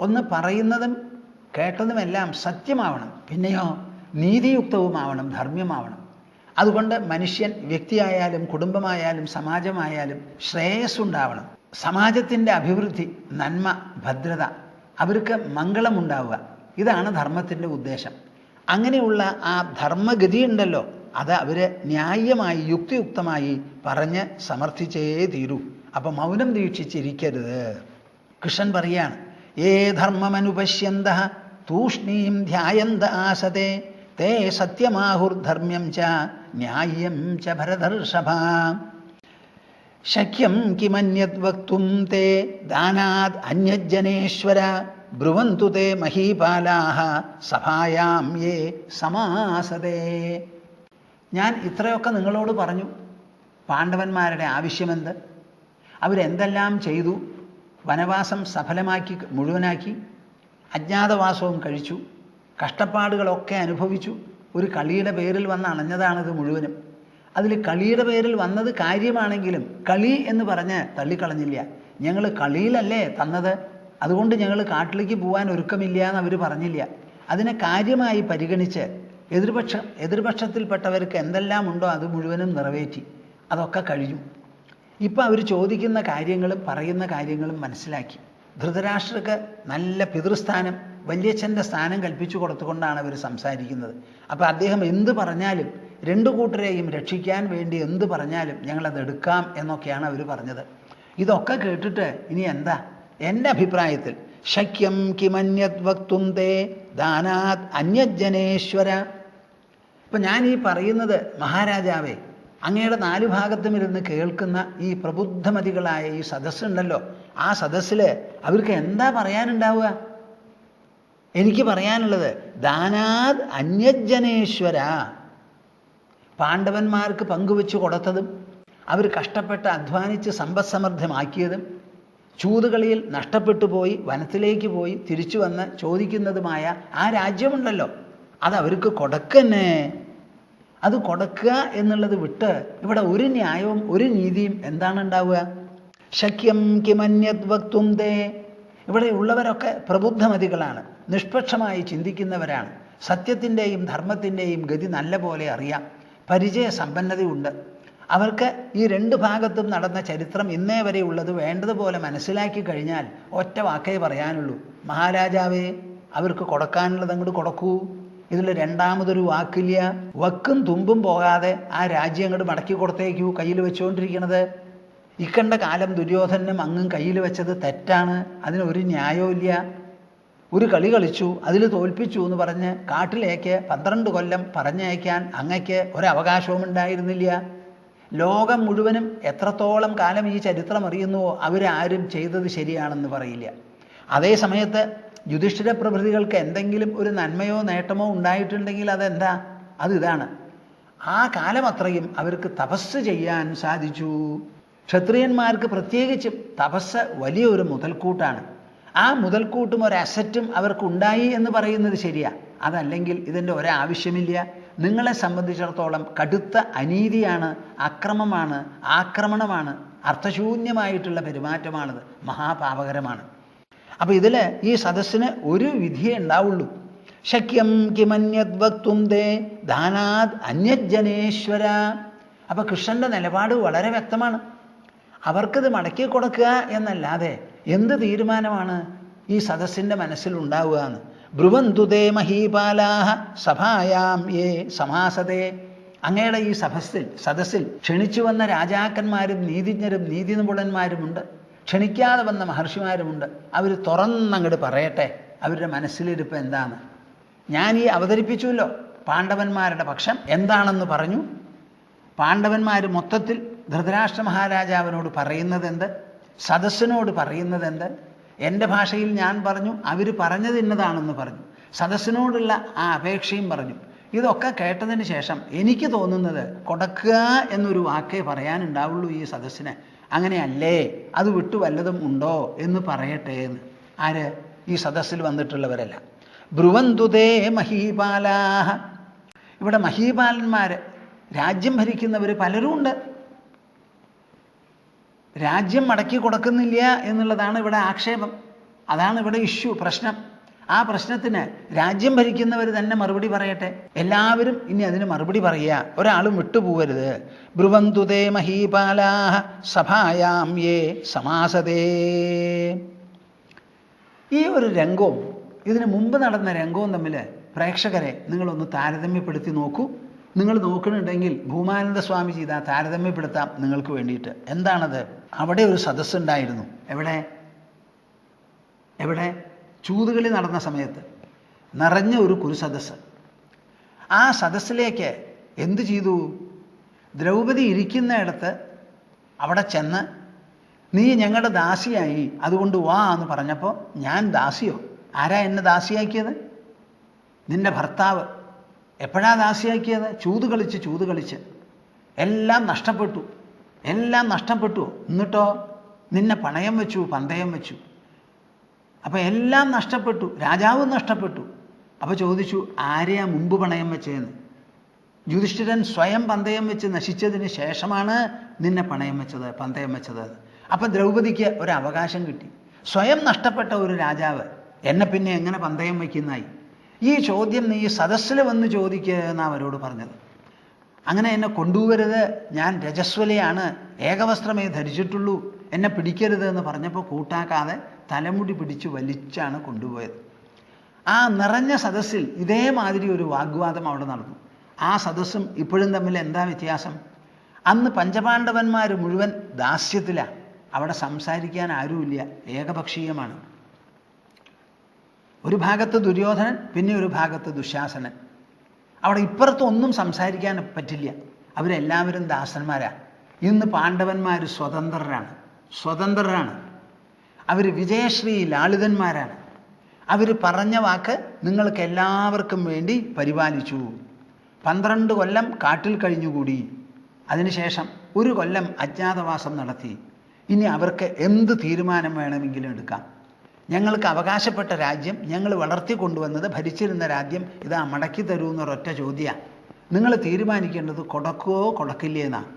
Speaker 1: ഒന്ന്, പറയുന്നതും കേട്ടതുമെല്ലാം സത്യമാവണം. പിന്നെയോ നീതിയുക്തവുമാവണം, ധർമ്മ്യമാവണം. അതുകൊണ്ട് മനുഷ്യൻ, വ്യക്തിയായാലും കുടുംബമായാലും സമാജമായാലും ശ്രേയസ്സുണ്ടാവണം. സമാജത്തിൻ്റെ അഭിവൃദ്ധി, നന്മ, ഭദ്രത, അവർക്ക് മംഗളമുണ്ടാവുക. ഇതാണ് ധർമ്മത്തിൻ്റെ ഉദ്ദേശം. അങ്ങനെയുള്ള ആ ധർമ്മഗതി ഉണ്ടല്ലോ, അത് അവർ ന്യായമായി യുക്തിയുക്തമായി പറഞ്ഞ് സമർത്ഥിച്ചേ തീരൂ. അപ്പം മൗനം ദീക്ഷിച്ചിരിക്കരുത്. കൃഷ്ണൻ പറയാണ്, ഏ ധർമ്മമനുപശ്യന്ത തൂഷ്ണീം ധ്യായന്ത ആസതേ തേ സത്യമാഹുർധർമ്മ്യം ച ന്യായം ച ഭരതർഷഭ. ശക്യം കിമന്യത് വക്തും തേ ദാനാദ് അന്യജനേശ്വര ബ്രുവന്തു തേ മഹീപാലാഹ സഭായാം യേ സമാസതേ. ഞാൻ ഇത്രയൊക്കെ നിങ്ങളോട് പറഞ്ഞു. പാണ്ഡവന്മാരുടെ ആവശ്യമെന്ത്? അവരെന്തെല്ലാം ചെയ്തു? വനവാസം സഫലമാക്കി, മുഴുവനാക്കി. അജ്ഞാതവാസവും കഴിച്ചു. കഷ്ടപ്പാടുകളൊക്കെ അനുഭവിച്ചു. ഒരു കളിയുടെ പേരിൽ വന്ന് അണഞ്ഞതാണിത് മുഴുവനും. അതിൽ കളിയുടെ പേരിൽ വന്നത് കാര്യമാണെങ്കിലും കളി എന്ന് പറഞ്ഞ് തള്ളിക്കളഞ്ഞില്ല. ഞങ്ങൾ കളിയിലല്ലേ തന്നത്, അതുകൊണ്ട് ഞങ്ങൾ കാട്ടിലേക്ക് പോകാൻ ഒരുക്കമില്ല എന്ന് അവർ പറഞ്ഞില്ല. അതിനെ കാര്യമായി പരിഗണിച്ച് എതിർപക്ഷത്തിൽപ്പെട്ടവർക്ക് എന്തെല്ലാം ഉണ്ടോ അത് മുഴുവനും നിറവേറ്റി. അതൊക്കെ കഴിഞ്ഞു. ഇപ്പം അവർ ചോദിക്കുന്ന കാര്യങ്ങളും പറയുന്ന കാര്യങ്ങളും മനസ്സിലാക്കി. ധൃതരാഷ്ട്രക്ക് നല്ല പിതൃസ്ഥാനം, വല്യച്ഛൻ്റെ സ്ഥാനം കൽപ്പിച്ചു കൊടുത്തുകൊണ്ടാണ് അവർ സംസാരിക്കുന്നത്. അപ്പോൾ അദ്ദേഹം എന്ത് പറഞ്ഞാലും, രണ്ടു കൂട്ടരെയും രക്ഷിക്കാൻ വേണ്ടി എന്ത് പറഞ്ഞാലും ഞങ്ങളത് എടുക്കാം എന്നൊക്കെയാണ് അവർ പറഞ്ഞത്. ഇതൊക്കെ കേട്ടിട്ട് ഇനി എന്താ? എൻ്റെ അഭിപ്രായത്തിൽ ശക്യം കിമന്യത് വക്തും തേ ദാനാത് അന്യജനേശ്വര. ഇപ്പം ഞാൻ ഈ പറയുന്നത്, മഹാരാജാവേ, അങ്ങയുടെ നാലു ഭാഗത്തും ഇരുന്ന് കേൾക്കുന്ന ഈ പ്രബുദ്ധമതികളായ ഈ സദസ്സുണ്ടല്ലോ, ആ സദസ്സിൽ അവർക്ക് എന്താ പറയാനുണ്ടാവുക? എനിക്ക് പറയാനുള്ളത് ദാനാത് അന്യജനേശ്വര. പാണ്ഡവന്മാർക്ക് പങ്കുവെച്ചു കൊടുത്തതും അവർ കഷ്ടപ്പെട്ട് അധ്വാനിച്ച് സമ്പദ്സമൃദ്ധമാക്കിയതും ചൂതുകളിയിൽ നഷ്ടപ്പെട്ടു പോയി വനത്തിലേക്ക് പോയി തിരിച്ചു വന്ന് ചോദിക്കുന്നതുമായ ആ രാജ്യമുണ്ടല്ലോ, അത് അവർക്ക് കൊടുക്കന്നെ. അത് കൊടുക്കുക എന്നുള്ളത് വിട്ട് ഇവിടെ ഒരു ന്യായവും ഒരു നീതിയും എന്താണ് ഉണ്ടാവുക? ശക്യം കിമന്യത് വക്തും തേ. ഇവിടെ ഉള്ളവരൊക്കെ പ്രബുദ്ധമതികളാണ്, നിഷ്പക്ഷമായി ചിന്തിക്കുന്നവരാണ്. സത്യത്തിൻ്റെയും ധർമ്മത്തിൻ്റെയും ഗതി നല്ല പോലെ അറിയാം, പരിചയ സമ്പന്നതയുണ്ട്. അവർക്ക് ഈ രണ്ട് ഭാഗത്തും നടന്ന ചരിത്രം ഇന്നേ വരെ ഉള്ളത് വേണ്ടതുപോലെ മനസ്സിലാക്കി കഴിഞ്ഞാൽ ഒറ്റ വാക്കേ പറയാനുള്ളൂ, മഹാരാജാവേ, അവർക്ക് കൊടുക്കാനുള്ളത് അങ്ങോട്ട് കൊടുക്കൂ. ഇതിൽ രണ്ടാമതൊരു വാക്കില്ല. വക്കും തുമ്പും പോകാതെ ആ രാജ്യം അങ്ങോട്ട് മടക്കി കൊടുത്തേക്കൂ. കയ്യിൽ വെച്ചുകൊണ്ടിരിക്കണത് ഇക്കണ്ട കാലം ദുര്യോധനും അങ്ങും കയ്യിൽ വെച്ചത് തെറ്റാണ്, അതിനൊരു ന്യായവും ഇല്ല. ഒരു കളി കളിച്ചു, അതിൽ തോൽപ്പിച്ചു എന്ന് പറഞ്ഞ് കാട്ടിലേക്ക് 12 കൊല്ലം പറഞ്ഞയക്കാൻ അങ്ങയ്ക്ക് ഒരവകാശവും ഉണ്ടായിരുന്നില്ല. ലോകം മുഴുവനും എത്രത്തോളം കാലം ഈ ചരിത്രം അറിയുന്നുവോ അവരാരും ചെയ്തത് ശരിയാണെന്ന് പറയില്ല. അതേ സമയത്ത് യുധിഷ്ഠിര പ്രഭൃതികൾക്ക് എന്തെങ്കിലും ഒരു നന്മയോ നേട്ടമോ ഉണ്ടായിട്ടുണ്ടെങ്കിൽ അതെന്താ? അതിതാണ്, ആ കാലം അത്രയും അവർക്ക് തപസ് ചെയ്യാൻ സാധിച്ചു. ക്ഷത്രിയന്മാർക്ക് പ്രത്യേകിച്ചും തപസ് വലിയൊരു മുതൽക്കൂട്ടാണ്. ആ മുതൽക്കൂട്ടും ഒരു അസറ്റും അവർക്കുണ്ടായി എന്ന് പറയുന്നത് ശരിയാ. അതല്ലെങ്കിൽ ഇതിൻ്റെ ഒരാവശ്യമില്ല. നിങ്ങളെ സംബന്ധിച്ചിടത്തോളം കടുത്ത അനീതിയാണ്, അക്രമമാണ്, ആക്രമണമാണ്, അർത്ഥശൂന്യമായിട്ടുള്ള പെരുമാറ്റമാണത്, മഹാപാപകരമാണ്. അപ്പോൾ ഇതിൽ ഈ സദസ്സിന് ഒരു വിധിയേ ഉണ്ടാവുള്ളൂ. ശക്യം കിമന്യത് വക്തും തേ ദാനാത് അന്യജനേശ്വര. അപ്പോൾ കൃഷ്ണൻ്റെ നിലപാട് വളരെ വ്യക്തമാണ്. അവർക്കിത് മടക്കി കൊടുക്കുക എന്നല്ലാതെ എന്ത് തീരുമാനമാണ് ഈ സദസ്സിൻ്റെ മനസ്സിലുണ്ടാവുക എന്ന്? ബ്രുവന്തുതേ മഹീപാലാഹ സഭായാം യേ സമാസതേ. അങ്ങയുടെ ഈ സദസ്സിൽ ക്ഷണിച്ചു വന്ന രാജാക്കന്മാരും നീതിജ്ഞരും നീതിനിപുണന്മാരുമുണ്ട്, ക്ഷണിക്കാതെ വന്ന മഹർഷിമാരുമുണ്ട്. അവർ തുറന്നങ്ങോട്ട് പറയട്ടെ അവരുടെ മനസ്സിലിരിപ്പ് എന്താണ്. ഞാൻ ഈ അവതരിപ്പിച്ചുവല്ലോ പാണ്ഡവന്മാരുടെ പക്ഷം എന്താണെന്ന് പറഞ്ഞു. പാണ്ഡവന്മാർ മൊത്തത്തിൽ ധൃതരാഷ്ട്ര മഹാരാജാവിനോട് പറയുന്നതെന്ത്, സദസ്സിനോട് പറയുന്നതെന്ത്. എൻ്റെ ഭാഷയിൽ ഞാൻ പറഞ്ഞു, അവർ പറഞ്ഞത് ഇന്നതാണെന്ന് പറഞ്ഞു, സദസ്സിനോടുള്ള ആ അപേക്ഷയും പറഞ്ഞു. ഇതൊക്കെ കേട്ടതിന് ശേഷം എനിക്ക് തോന്നുന്നത് കൊടുക്കുക എന്നൊരു വാക്കേ പറയാനുണ്ടാവുള്ളൂ ഈ സദസ്സിന്. അങ്ങനെയല്ലേ, അത് വിട്ടു വല്ലതും ഉണ്ടോ എന്ന് പറയട്ടെ എന്ന്. ആര്? ഈ സദസ്സിൽ വന്നിട്ടുള്ളവരല്ല. ബ്രുവന്തുതേ മഹീപാലാഹ. ഇവിടെ മഹീപാലന്മാർ, രാജ്യം ഭരിക്കുന്നവർ പലരും ഉണ്ട്. രാജ്യം മടക്കി കൊടുക്കുന്നില്ല എന്നുള്ളതാണ് ഇവിടെ ആക്ഷേപം. അതാണ് ഇവിടെ ഇഷ്യൂ, പ്രശ്നം. ആ പ്രശ്നത്തിന് രാജ്യം ഭരിക്കുന്നവർ തന്നെ മറുപടി പറയട്ടെ. എല്ലാവരും ഇനി അതിന് മറുപടി പറയുക, ഒരാളും വിട്ടുപോകരുത്. ബ്രുവന്തുതേ മഹീപാലാഹ സഭായാം യേ സമാസതേ. ഈ ഒരു രംഗവും ഇതിന് മുമ്പ് നടന്ന രംഗവും തമ്മിൽ പ്രേക്ഷകരെ നിങ്ങളൊന്ന് താരതമ്യപ്പെടുത്തി നോക്കൂ. നിങ്ങൾ നോക്കുന്നുണ്ടെങ്കിൽ ഭൂമാനന്ദ സ്വാമി ചെയ്ത താരതമ്യപ്പെടുത്താം നിങ്ങൾക്ക് വേണ്ടിയിട്ട്. എന്താണത്? അവിടെ ഒരു സദസ്സുണ്ടായിരുന്നു. എവിടെ? ചൂതുകളി നടന്ന സമയത്ത് നിറഞ്ഞ ഒരു കുരുസദസ്സ്. ആ സദസ്സിലേക്ക് എന്തു ചെയ്തു? ദ്രൗപദി ഇരിക്കുന്നിടത്ത് അവിടെ ചെന്ന്, നീ ഞങ്ങളുടെ ദാസിയായി, അതുകൊണ്ട് വാ എന്ന് പറഞ്ഞപ്പോൾ, ഞാൻ ദാസിയോ? ആരാ എന്നെ ദാസിയാക്കിയത്? നിന്റെ ഭർത്താവ്. എപ്പോഴാ ദാസിയാക്കിയത്? ചൂത് കളിച്ച് എല്ലാം നഷ്ടപ്പെട്ടു. എന്നിട്ടോ നിന്നെ പണയം വെച്ചു, പന്തയം വെച്ചു. അപ്പം എല്ലാം നഷ്ടപ്പെട്ടു, രാജാവും നഷ്ടപ്പെട്ടു. അപ്പോൾ ചോദിച്ചു, ആരെയാ മുമ്പ് പണയം വെച്ചതെന്ന്. യുധിഷ്ഠിരൻ സ്വയം പന്തയം വെച്ച് നശിച്ചതിന് ശേഷമാണ് നിന്നെ പണയം വെച്ചത്, പന്തയം വെച്ചത്. അപ്പം ദ്രൗപദിക്ക് ഒരു അവകാശം കിട്ടി. സ്വയം നഷ്ടപ്പെട്ട ഒരു രാജാവ് എന്നെ പിന്നെ എങ്ങനെ പന്തയം വയ്ക്കുന്നതായി? ഈ ചോദ്യം നീ സദസ്സിൽ വന്ന് ചോദിക്കുക എന്നാണ് അവരോട് പറഞ്ഞത്. അങ്ങനെ എന്നെ കൊണ്ടുവരരുത്, ഞാൻ രജസ്വലയാണ്, ഏകവസ്ത്രമേ ധരിച്ചിട്ടുള്ളൂ, എന്നെ പിടിക്കരുത് എന്ന് പറഞ്ഞപ്പോൾ കൂട്ടാക്കാതെ തലമുടി പിടിച്ച് വലിച്ചാണ് കൊണ്ടുപോയത്. ആ നിറഞ്ഞ സദസ്സിൽ ഇതേമാതിരി ഒരു വാഗ്വാദം അവിടെ നടന്നു. ആ സദസ്സും ഇപ്പോഴും തമ്മിൽ എന്താ വ്യത്യാസം? അന്ന് പഞ്ചപാണ്ഡവന്മാർ മുഴുവൻ ദാസ്യത്തിലാണ്. അവിടെ സംസാരിക്കാൻ ആരുമില്ല, ഏകപക്ഷീയമാണ്. ഒരു ഭാഗത്ത് ദുര്യോധനൻ, പിന്നെ ഒരു ഭാഗത്ത് ദുശാസനൻ. അവിടെ ഇപ്പുറത്തൊന്നും സംസാരിക്കാൻ പറ്റില്ല. അവരെല്ലാവരും ദാസന്മാരാണ്. ഇന്ന് പാണ്ഡവന്മാർ സ്വതന്ത്രരാണ്. അവർ വിജയശ്രീ ലാളിതന്മാരാണ്. അവർ പറഞ്ഞ വാക്ക് നിങ്ങൾക്ക് എല്ലാവർക്കും വേണ്ടി പരിപാലിച്ചു. 12 കൊല്ലം കാട്ടിൽ കഴിഞ്ഞുകൂടി. അതിനുശേഷം 1 കൊല്ലം അജ്ഞാതവാസം നടത്തി. ഇനി അവർക്ക് എന്ത് തീരുമാനം വേണമെങ്കിലും എടുക്കാം. ഞങ്ങൾക്ക് അവകാശപ്പെട്ട രാജ്യം, ഞങ്ങൾ വളർത്തിക്കൊണ്ടുവന്നത്, ഭരിച്ചിരുന്ന രാജ്യം ഇതാ മടക്കി തരൂ എന്നൊരൊറ്റ ചോദ്യമാണ്. നിങ്ങൾ തീരുമാനിക്കേണ്ടത് കൊടുക്കുവോ കൊടുക്കില്ലേ എന്നാണ്.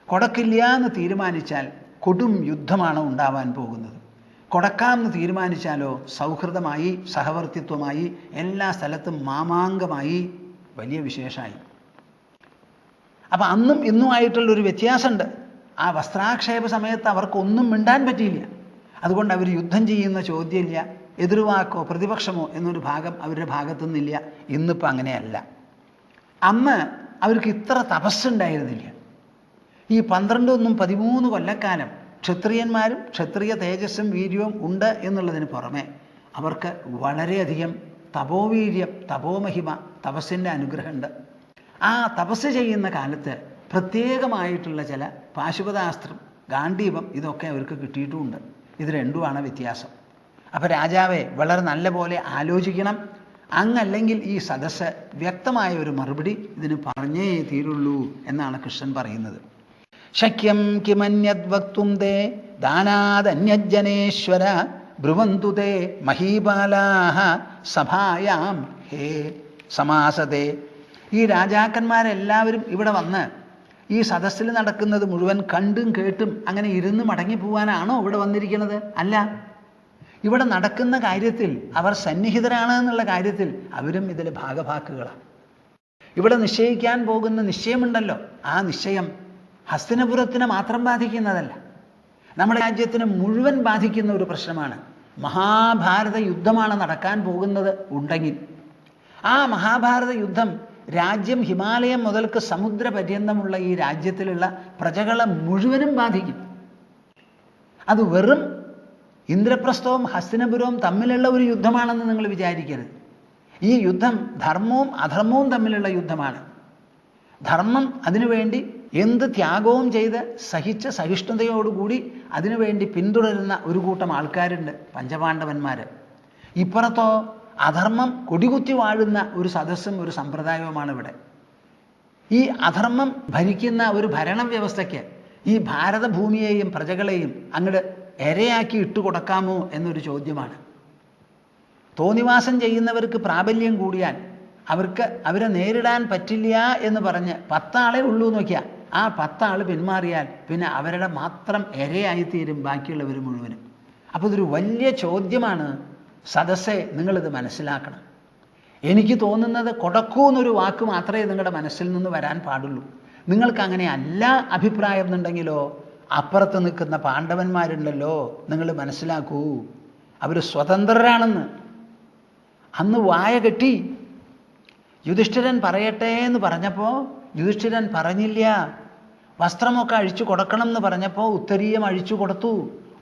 Speaker 1: കൊടുക്കില്ല എന്ന് തീരുമാനിച്ചാൽ കൊടും യുദ്ധമാണ് ഉണ്ടാവാൻ പോകുന്നത്. കൊടുക്കാമെന്ന് തീരുമാനിച്ചാലോ സൗഹൃദമായി, സഹവർത്തിത്വമായി, എല്ലാ സ്ഥലത്തും മാമാങ്കമായി, വലിയ വിശേഷമായി. അപ്പം അന്നും ഇന്നുമായിട്ടുള്ളൊരു വ്യത്യാസമുണ്ട്. ആ വസ്ത്രാക്ഷേപ സമയത്ത് അവർക്കൊന്നും മിണ്ടാൻ പറ്റിയില്ല. അതുകൊണ്ട് അവർ യുദ്ധം ചെയ്യുന്ന ചോദ്യമില്ല, എതിർവാക്കോ പ്രതിപക്ഷമോ എന്നൊരു ഭാഗം അവരുടെ ഭാഗത്തുനിന്നില്ല. ഇന്നിപ്പോൾ അങ്ങനെയല്ല. അന്ന് അവർക്ക് ഇത്ര തപസ്സുണ്ടായിരുന്നില്ല. ഈ 12-13 കൊല്ലക്കാലം ക്ഷത്രിയന്മാരും ക്ഷത്രിയ തേജസ്സും വീര്യവും ഉണ്ട് എന്നുള്ളതിന് പുറമെ അവർക്ക് വളരെയധികം തപോവീര്യം, തപോമഹിമ, തപസ്സിൻ്റെ അനുഗ്രഹമുണ്ട്. ആ തപസ് ചെയ്യുന്ന കാലത്ത് പ്രത്യേകമായിട്ടുള്ള ചില പാശുപതാസ്ത്രം, ഗാണ്ഡീപം, ഇതൊക്കെ അവർക്ക് കിട്ടിയിട്ടുമുണ്ട്. ഇത് രണ്ടുമാണ് വ്യത്യാസം. അപ്പോൾ രാജാവെ വളരെ നല്ല പോലെ ആലോചിക്കണം. അങ്ങല്ലെങ്കിൽ ഈ സദസ്സ് വ്യക്തമായ ഒരു മറുപടി ഇതിന് പറഞ്ഞേ തീരുള്ളൂ എന്നാണ് കൃഷ്ണൻ പറയുന്നത്. ശക്യം കിമന്യദ്വക്തും തേ ദാനാദന്യജനേശ്വര ബ്രുവന്തു തേ മഹീപാലാഹ സഭായാം ഹേ സമാസതേ. ഈ രാജാക്കന്മാരെല്ലാവരും ഇവിടെ വന്ന് ഈ സദസ്സിൽ നടക്കുന്നത് മുഴുവൻ കണ്ടും കേട്ടും അങ്ങനെ ഇരുന്ന് മടങ്ങിപ്പോവാനാണോ ഇവിടെ വന്നിരിക്കുന്നത്? അല്ല. ഇവിടെ നടക്കുന്ന കാര്യത്തിൽ അവർ സന്നിഹിതരാണ് എന്നുള്ള കാര്യത്തിൽ അവരും ഇതിൽ ഭാഗഭാക്കുകളാണ്. ഇവിടെ നിശ്ചയിക്കാൻ പോകുന്ന നിശ്ചയമുണ്ടല്ലോ, ആ നിശ്ചയം ഹസ്തിനപുരത്തിനെ മാത്രം ബാധിക്കുന്നതല്ല, നമ്മുടെ രാജ്യത്തിന് മുഴുവൻ ബാധിക്കുന്ന ഒരു പ്രശ്നമാണ്. മഹാഭാരത യുദ്ധമാണ് നടക്കാൻ പോകുന്നത് ഉണ്ടെങ്കിൽ ആ മഹാഭാരത യുദ്ധം രാജ്യം ഹിമാലയം മുതൽക്ക് സമുദ്രപര്യന്തമുള്ള ഈ രാജ്യത്തിലുള്ള പ്രജകളെ മുഴുവനും ബാധിക്കും. അത് വെറും ഇന്ദ്രപ്രസ്ഥവും ഹസ്തിനപുരവും തമ്മിലുള്ള ഒരു യുദ്ധമാണെന്ന് നിങ്ങൾ വിചാരിക്കരുത്. ഈ യുദ്ധം ധർമ്മവും അധർമ്മവും തമ്മിലുള്ള യുദ്ധമാണ്. ധർമ്മം അതിനുവേണ്ടി എന്ത് ത്യാഗവും ചെയ്ത് സഹിച്ച സഹിഷ്ണുതയോടുകൂടി അതിനുവേണ്ടി പിന്തുടരുന്ന ഒരു കൂട്ടം ആൾക്കാരുണ്ട്, പഞ്ചപാണ്ഡവന്മാർ. ഇപ്പുറത്തോ അധർമ്മം കൊടികുത്തി വാഴുന്ന ഒരു സദസ്സും ഒരു സമ്പ്രദായവുമാണ് ഇവിടെ. ഈ അധർമ്മം ഭരിക്കുന്ന ഒരു ഭരണവ്യവസ്ഥയ്ക്ക് ഈ ഭാരതഭൂമിയെയും പ്രജകളെയും അങ്ങോട്ട് ഇരയാക്കി ഇട്ടുകൊടുക്കാമോ എന്നൊരു ചോദ്യമാണ്. തോന്നിവാസം ചെയ്യുന്നവർക്ക് പ്രാബല്യം കൂടിയാൽ അവരെ നേരിടാൻ പറ്റില്ല എന്ന് പറഞ്ഞ് 10 ആളെ ഉള്ളൂ നോക്കിയാൽ ആ 10 ആൾ പിന്മാറിയാൽ പിന്നെ അവരുടെ മാത്രം ഇരയായിത്തീരും ബാക്കിയുള്ളവർ മുഴുവനും. അപ്പോൾ ഇതൊരു വലിയ ചോദ്യമാണ്. സദസ്സെ, നിങ്ങളിത് മനസ്സിലാക്കണം. എനിക്ക് തോന്നുന്നത് കൊടക്കൂ എന്നൊരു വാക്ക് മാത്രമേ നിങ്ങളുടെ മനസ്സിൽ നിന്ന് വരാൻ പാടുള്ളൂ. നിങ്ങൾക്ക് അങ്ങനെ അല്ല അഭിപ്രായം എന്നുണ്ടെങ്കിലോ അപ്പുറത്ത് നിൽക്കുന്ന പാണ്ഡവന്മാരുണ്ടല്ലോ, നിങ്ങൾ മനസ്സിലാക്കൂ, അവർ സ്വതന്ത്രരാണെന്ന്. അന്ന് വായ കെട്ടി യുധിഷ്ഠിരൻ പറയട്ടെ എന്ന് പറഞ്ഞപ്പോൾ യുധിഷ്ഠിരൻ പറഞ്ഞില്ല. വസ്ത്രമൊക്കെ അഴിച്ചു കൊടുക്കണം എന്ന് പറഞ്ഞപ്പോൾ ഉത്തരീയം അഴിച്ചു കൊടുത്തു.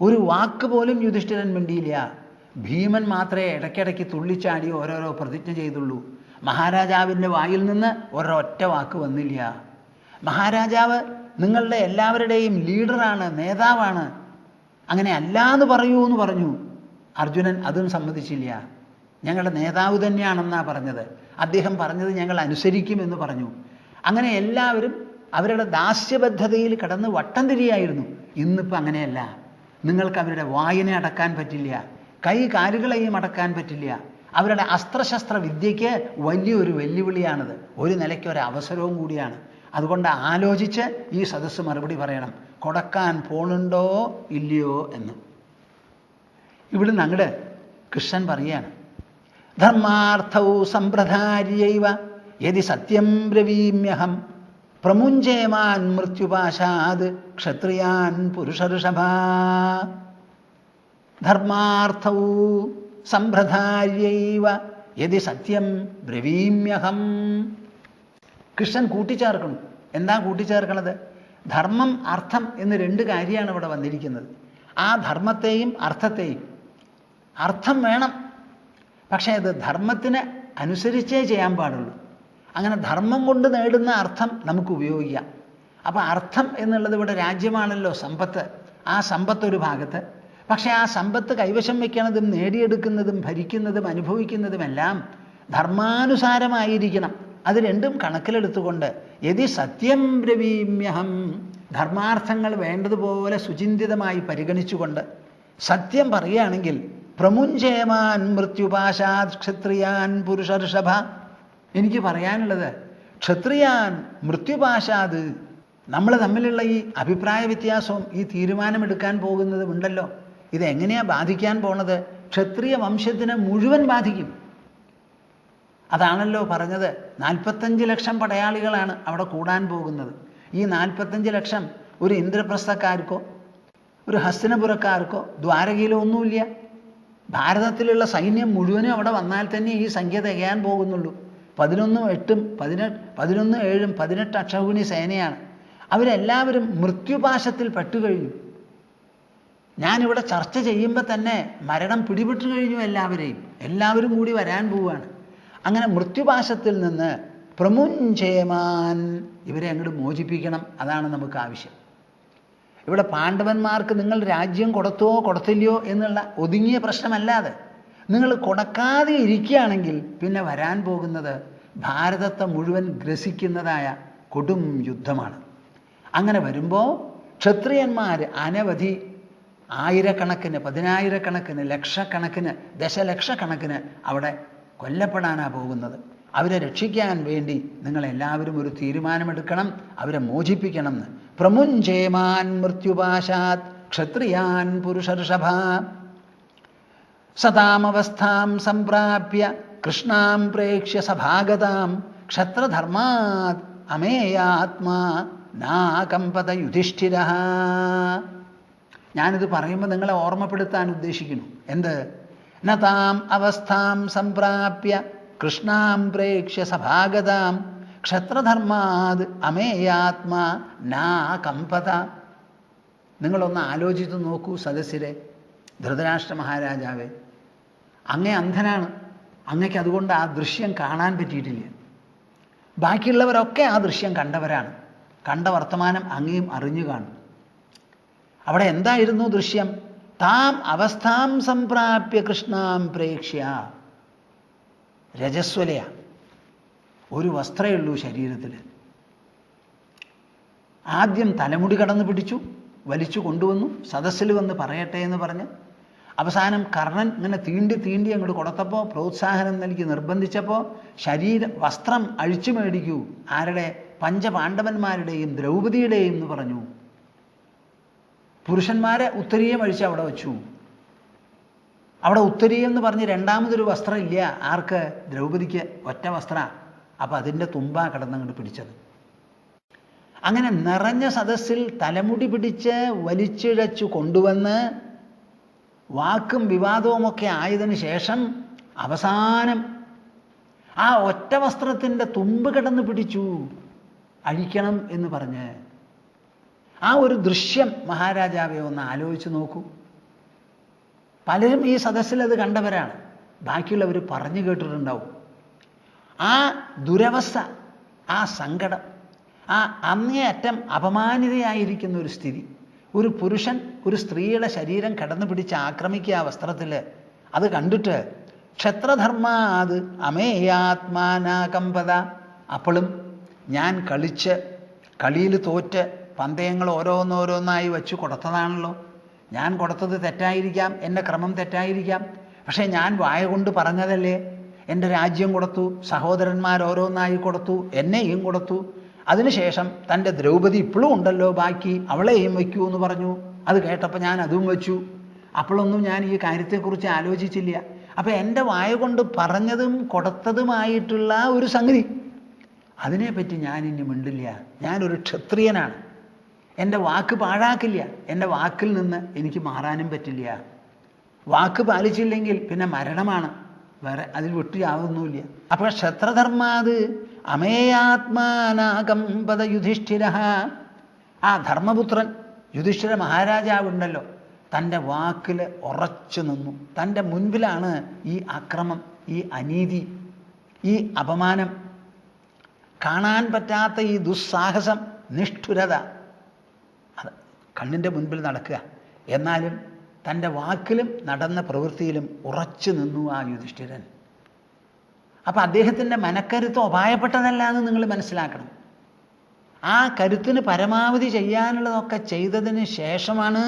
Speaker 1: ഒരു വാക്ക് പോലും യുധിഷ്ഠിരൻ മിണ്ടിയില്ല. ഭീമൻ മാത്രമേ ഇടയ്ക്കിടയ്ക്ക് തുള്ളിച്ചാടി ഓരോരോ പ്രതിജ്ഞ ചെയ്തുള്ളൂ. മഹാരാജാവിൻ്റെ വായിൽ നിന്ന് ഒരൊറ്റ വാക്ക് വന്നില്ല. മഹാരാജാവ് നിങ്ങളുടെ എല്ലാവരുടെയും ലീഡറാണ്, നേതാവാണ്, അങ്ങനെ അല്ല എന്ന് പറയൂ എന്ന് പറഞ്ഞു. അർജുനൻ അതും സമ്മതിച്ചില്ല. ഞങ്ങളുടെ നേതാവ് തന്നെയാണെന്നാണ് പറഞ്ഞത്. അദ്ദേഹം പറഞ്ഞത് ഞങ്ങൾ അനുസരിക്കുമെന്ന് പറഞ്ഞു. അങ്ങനെ എല്ലാവരും അവരുടെ ദാസ്യബദ്ധതയിൽ കടന്ന് വട്ടം തിരിയായിരുന്നു. ഇന്നിപ്പോൾ അങ്ങനെയല്ല. നിങ്ങൾക്ക് അവരുടെ വായിനെ അടക്കാൻ പറ്റില്ല, കൈ കാലുകളെയും അടക്കാൻ പറ്റില്ല. അവരുടെ അസ്ത്രശസ്ത്ര വിദ്യയ്ക്ക് വലിയൊരു വെല്ലുവിളിയാണത്. ഒരു നിലയ്ക്ക് ഒരു അവസരവും കൂടിയാണ്. അതുകൊണ്ട് ആലോചിച്ച് ഈ സദസ്സ് മറുപടി പറയണം, കൊടുക്കാൻ പോണുണ്ടോ ഇല്ലയോ എന്ന്. ഇവിടുന്ന് അങ്ങട് കൃഷ്ണൻ പറയാണ്, ധർമാർത്ഥൗ സമ്പ്രധാര്യൈവ യദി സത്യം ബ്രവീമ്യഹം പ്രമുഞ്ചേമാൻ മൃത്യുപാശാത് ക്ഷത്രിയാൻ പുരുഷഋഷഭ. ധർമാർത്ഥൗ സമ്പ്രധാര്യൈവ യദി സത്യം ബ്രവീമ്യഹം. കൃഷ്ണൻ കൂട്ടിച്ചേർക്കണം. എന്താ കൂട്ടിച്ചേർക്കണത്? ധർമ്മം അർത്ഥം എന്ന് 2 കാര്യമാണ് ഇവിടെ വന്നിരിക്കുന്നത്. ആ ധർമ്മത്തെയും അർത്ഥത്തെയും, അർത്ഥം വേണം, പക്ഷേ അത് ധർമ്മത്തിന് അനുസരിച്ചേ ചെയ്യാൻ പാടുള്ളൂ. അങ്ങനെ ധർമ്മം കൊണ്ട് നേടുന്ന അർത്ഥം നമുക്ക് ഉപയോഗിക്കാം. അപ്പോൾ അർത്ഥം എന്നുള്ളത് ഇവിടെ രാജ്യമാണല്ലോ, സമ്പത്ത്. ആ സമ്പത്ത് ഒരു ഭാഗത്ത്. പക്ഷേ ആ സമ്പത്ത് കൈവശം വയ്ക്കണതും നേടിയെടുക്കുന്നതും ഭരിക്കുന്നതും അനുഭവിക്കുന്നതുമെല്ലാം ധർമാനുസാരമായിരിക്കണം. അത് രണ്ടും കണക്കിലെടുത്തുകൊണ്ട് യദി സത്യം ബ്രവീമ്യഹം, ധർമാർത്ഥങ്ങൾ വേണ്ടതുപോലെ സുചിന്തിതമായി പരിഗണിച്ചുകൊണ്ട് സത്യം പറയുകയാണെങ്കിൽ പ്രമുഞ്ചേമാൻ മൃത്യുപാശാത് ക്ഷത്രിയാൻ പുരുഷഋഷഭ. എനിക്ക് പറയാനുള്ളത്, ക്ഷത്രിയാൻ മൃത്യുപാശാത്, നമ്മൾ തമ്മിലുള്ള ഈ അഭിപ്രായ വ്യത്യാസവും ഈ തീരുമാനമെടുക്കാൻ പോകുന്നതും ഉണ്ടല്ലോ, ഇതെങ്ങനെയാണ് ബാധിക്കാൻ പോണത്? ക്ഷത്രിയ വംശത്തിനെ മുഴുവൻ ബാധിക്കും. അതാണല്ലോ പറഞ്ഞത്, 45 ലക്ഷം പടയാളികളാണ് അവിടെ കൂടാൻ പോകുന്നത്. ഈ 45 ലക്ഷം ഒരു ഇന്ദ്രപ്രസ്ഥക്കാർക്കോ ഒരു ഹസ്തിനപുരക്കാർക്കോ ദ്വാരകയിലോ ഒന്നുമില്ല. ഭാരതത്തിലുള്ള സൈന്യം മുഴുവനും അവിടെ വന്നാൽ തന്നെ ഈ സംഖ്യ തികയാൻ പോകുന്നുള്ളൂ. 11-7 അക്ഷൗഹിണി സേനയാണ്. അവരെല്ലാവരും മൃത്യുപാശത്തിൽ പെട്ടുകഴിഞ്ഞു. ഞാനിവിടെ ചർച്ച ചെയ്യുമ്പോൾ തന്നെ മരണം പിടിപെട്ടു കഴിഞ്ഞു എല്ലാവരും കൂടി വരാൻ പോവുകയാണ്. അങ്ങനെ മൃത്യുപാശത്തിൽ നിന്ന് പ്രമുഞ്ചേമാൻ, ഇവരെ അങ്ങോട്ട് മോചിപ്പിക്കണം. അതാണ് നമുക്ക് ആവശ്യം. ഇവിടെ പാണ്ഡവന്മാർക്ക് നിങ്ങൾ രാജ്യം കൊടുത്തോ കൊടുത്തില്ലയോ എന്നുള്ള ഒതുങ്ങിയ പ്രശ്നമല്ലാതെ നിങ്ങൾ കൊടുക്കാതെ ഇരിക്കുകയാണെങ്കിൽ പിന്നെ വരാൻ പോകുന്നത് ഭാരതത്തെ മുഴുവൻ ഗ്രസിക്കുന്നതായ കൊടും യുദ്ധമാണ്. അങ്ങനെ വരുമ്പോൾ ക്ഷത്രിയന്മാർ അനവധി ആയിരക്കണക്കിന്, 10,000-കണക്കിന്, ലക്ഷക്കണക്കിന്, ദശലക്ഷക്കണക്കിന് അവിടെ കൊല്ലപ്പെടാനാണ് പോകുന്നത്. അവരെ രക്ഷിക്കാൻ വേണ്ടി നിങ്ങളെല്ലാവരും ഒരു തീരുമാനമെടുക്കണം, അവരെ മോചിപ്പിക്കണം എന്ന്. പ്രമുഞ്ചേമാൻ മൃത്യുപാശാത് ക്ഷത്രിയാൻ പുരുഷഋഷഭ. സതാമവസ്ഥാം സംപ്രാപ്യ കൃഷ്ണാം പ്രേക്ഷ്യ സഭാഗതാം ക്ഷത്രധർമാത് അമേയാത്മാ നാകമ്പത യുധിഷ്ഠിരഃ. ഞാനിത് പറയുമ്പോൾ നിങ്ങളെ ഓർമ്മപ്പെടുത്താൻ ഉദ്ദേശിക്കുന്നു. എന്ത്? ന താം അവസ്ഥാം സംപ്രാപ്യ കൃഷ്ണാം പ്രേക്ഷ്യ സഭാഗതാം ക്ഷത്രധർമാത് അമേയാത്മാ നാ കമ്പത. നിങ്ങളൊന്ന് ആലോചിച്ച് നോക്കൂ സദസ്സിലെ ധൃതരാഷ്ട്ര മഹാരാജാവേ, അങ്ങേ അന്ധനാണ്, അങ്ങയ്ക്ക് അതുകൊണ്ട് ആ ദൃശ്യം കാണാൻ പറ്റിയിട്ടില്ല. ബാക്കിയുള്ളവരൊക്കെ ആ ദൃശ്യം കണ്ടവരാണ്. കണ്ട വർത്തമാനം അങ്ങയും അറിഞ്ഞു കാണും. അവിടെ എന്തായിരുന്നു ദൃശ്യം? താം അവസ്ഥാം സംപ്രാപ്യ കൃഷ്ണാം പ്രേക്ഷ്യ. രജസ്വലയ, ഒരു വസ്ത്രമേ ഉള്ളൂ ശരീരത്തിൽ. ആദ്യം തലമുടി കടന്നു പിടിച്ചു, വലിച്ചു കൊണ്ടുവന്നു, സദസ്സിൽ വന്ന് പറയട്ടെ എന്ന് പറഞ്ഞ് അവസാനം കർണൻ ഇങ്ങനെ തീണ്ടി അങ്ങോട്ട് കൊടുത്തപ്പോൾ, പ്രോത്സാഹനം നൽകി നിർബന്ധിച്ചപ്പോൾ വസ്ത്രം അഴിച്ചു മേടിക്കൂ. ആരുടെ? പഞ്ചപാണ്ഡവന്മാരുടെയും ദ്രൗപദിയുടെയും എന്ന് പറഞ്ഞു. പുരുഷന്മാരെ ഉത്തരീയം അഴിച്ച് അവിടെ വച്ചു. അവിടെ ഉത്തരീയം എന്ന് പറഞ്ഞ് രണ്ടാമതൊരു വസ്ത്രം ഇല്ല. ആർക്ക്? ദ്രൗപദിക്ക് ഒറ്റ വസ്ത്ര. അപ്പം അതിൻ്റെ തുമ്പാ കിടന്നങ്ങോട്ട് പിടിച്ചത്. അങ്ങനെ നിറഞ്ഞ സദസ്സിൽ തലമുടി പിടിച്ച് വലിച്ചിഴച്ചു കൊണ്ടുവന്ന് വാക്കും വിവാദവുമൊക്കെ ആയതിനു ശേഷം അവസാനം ആ ഒറ്റ വസ്ത്രത്തിൻ്റെ തുമ്പ് കിടന്ന് പിടിച്ചു അഴിക്കണം എന്ന് പറഞ്ഞ്. ആ ഒരു ദൃശ്യം മഹാരാജാവെ ഒന്ന് ആലോചിച്ച് നോക്കൂ. പലരും ഈ സദസ്സിൽ അത് കണ്ടവരാണ്, ബാക്കിയുള്ളവർ പറഞ്ഞു കേട്ടിട്ടുണ്ടാവും. ആ ദുരവസ്ഥ, ആ സങ്കടം, ആ അങ്ങേയറ്റം അപമാനിതയായിരിക്കുന്ന ഒരു സ്ഥിതി, ഒരു പുരുഷൻ ഒരു സ്ത്രീയുടെ ശരീരം കടന്നു പിടിച്ച് ആക്രമിക്കുക ആ വസ്ത്രത്തിൽ, അത് കണ്ടിട്ട് ക്ഷത്രധർമാത് അമേയാത്മാനാകമ്പത. അപ്പോഴും ഞാൻ കളിയിൽ തോറ്റ് പന്തയങ്ങൾ ഓരോന്നോരോന്നായി വെച്ച് കൊടുത്തതാണല്ലോ. ഞാൻ കൊടുത്തത് തെറ്റായിരിക്കാം, എൻ്റെ ക്രമം തെറ്റായിരിക്കാം, പക്ഷേ ഞാൻ വായ കൊണ്ട് പറഞ്ഞതല്ലേ. എൻ്റെ രാജ്യം കൊടുത്തു, സഹോദരന്മാരോരോന്നായി കൊടുത്തു, എന്നെയും കൊടുത്തു. അതിനുശേഷം തൻ്റെ ദ്രൗപദി ഇപ്പോഴും ഉണ്ടല്ലോ ബാക്കി, അവളെയും വയ്ക്കൂ എന്ന് പറഞ്ഞു. അത് കേട്ടപ്പോൾ ഞാൻ അതും വെച്ചു. അപ്പോഴൊന്നും ഞാൻ ഈ കാര്യത്തെക്കുറിച്ച് ആലോചിച്ചില്ല. അപ്പം എൻ്റെ വായ കൊണ്ട് പറഞ്ഞതും കൊടുത്തതുമായിട്ടുള്ള ഒരു സംഗതി, അതിനെപ്പറ്റി ഞാൻ ഇനി മിണ്ടില്ല. ഞാനൊരു ക്ഷത്രിയനാണ്, എൻ്റെ വാക്ക് പാഴാക്കില്ല. എൻ്റെ വാക്കിൽ നിന്ന് എനിക്ക് മാറാനും പറ്റില്ല. വാക്ക് പാലിച്ചില്ലെങ്കിൽ പിന്നെ മരണമാണ്, വേറെ അതിൽ വിട്ടുയാവുന്നില്ല. അപ്പോൾ ക്ഷത്രധർമാത് അമേയാത്മാനാകമ്പത യുധിഷ്ഠിര. ആ ധർമ്മപുത്രൻ യുധിഷ്ഠിര മഹാരാജാവുണ്ടല്ലോ, തൻ്റെ വാക്കിൽ ഉറച്ചു നിന്നു. തൻ്റെ മുൻപിലാണ് ഈ അക്രമം, ഈ അനീതി, ഈ അപമാനം, കാണാൻ പറ്റാത്ത ഈ ദുസ്സാഹസം, നിഷ്ഠുരത, അത് കണ്ണിൻ്റെ മുൻപിൽ നടക്കുക. എന്നാലും തൻ്റെ വാക്കിലും നടന്ന പ്രവൃത്തിയിലും ഉറച്ചു നിന്നു ആ യുധിഷ്ഠിരൻ. അപ്പം അദ്ദേഹത്തിൻ്റെ മനക്കരുത്ത് ഉപായപ്പെട്ടതല്ല എന്ന് നിങ്ങൾ മനസ്സിലാക്കണം. ആ കരുത്തിന് പരമാവധി ചെയ്യാനുള്ളതൊക്കെ ചെയ്തതിന് ശേഷമാണ്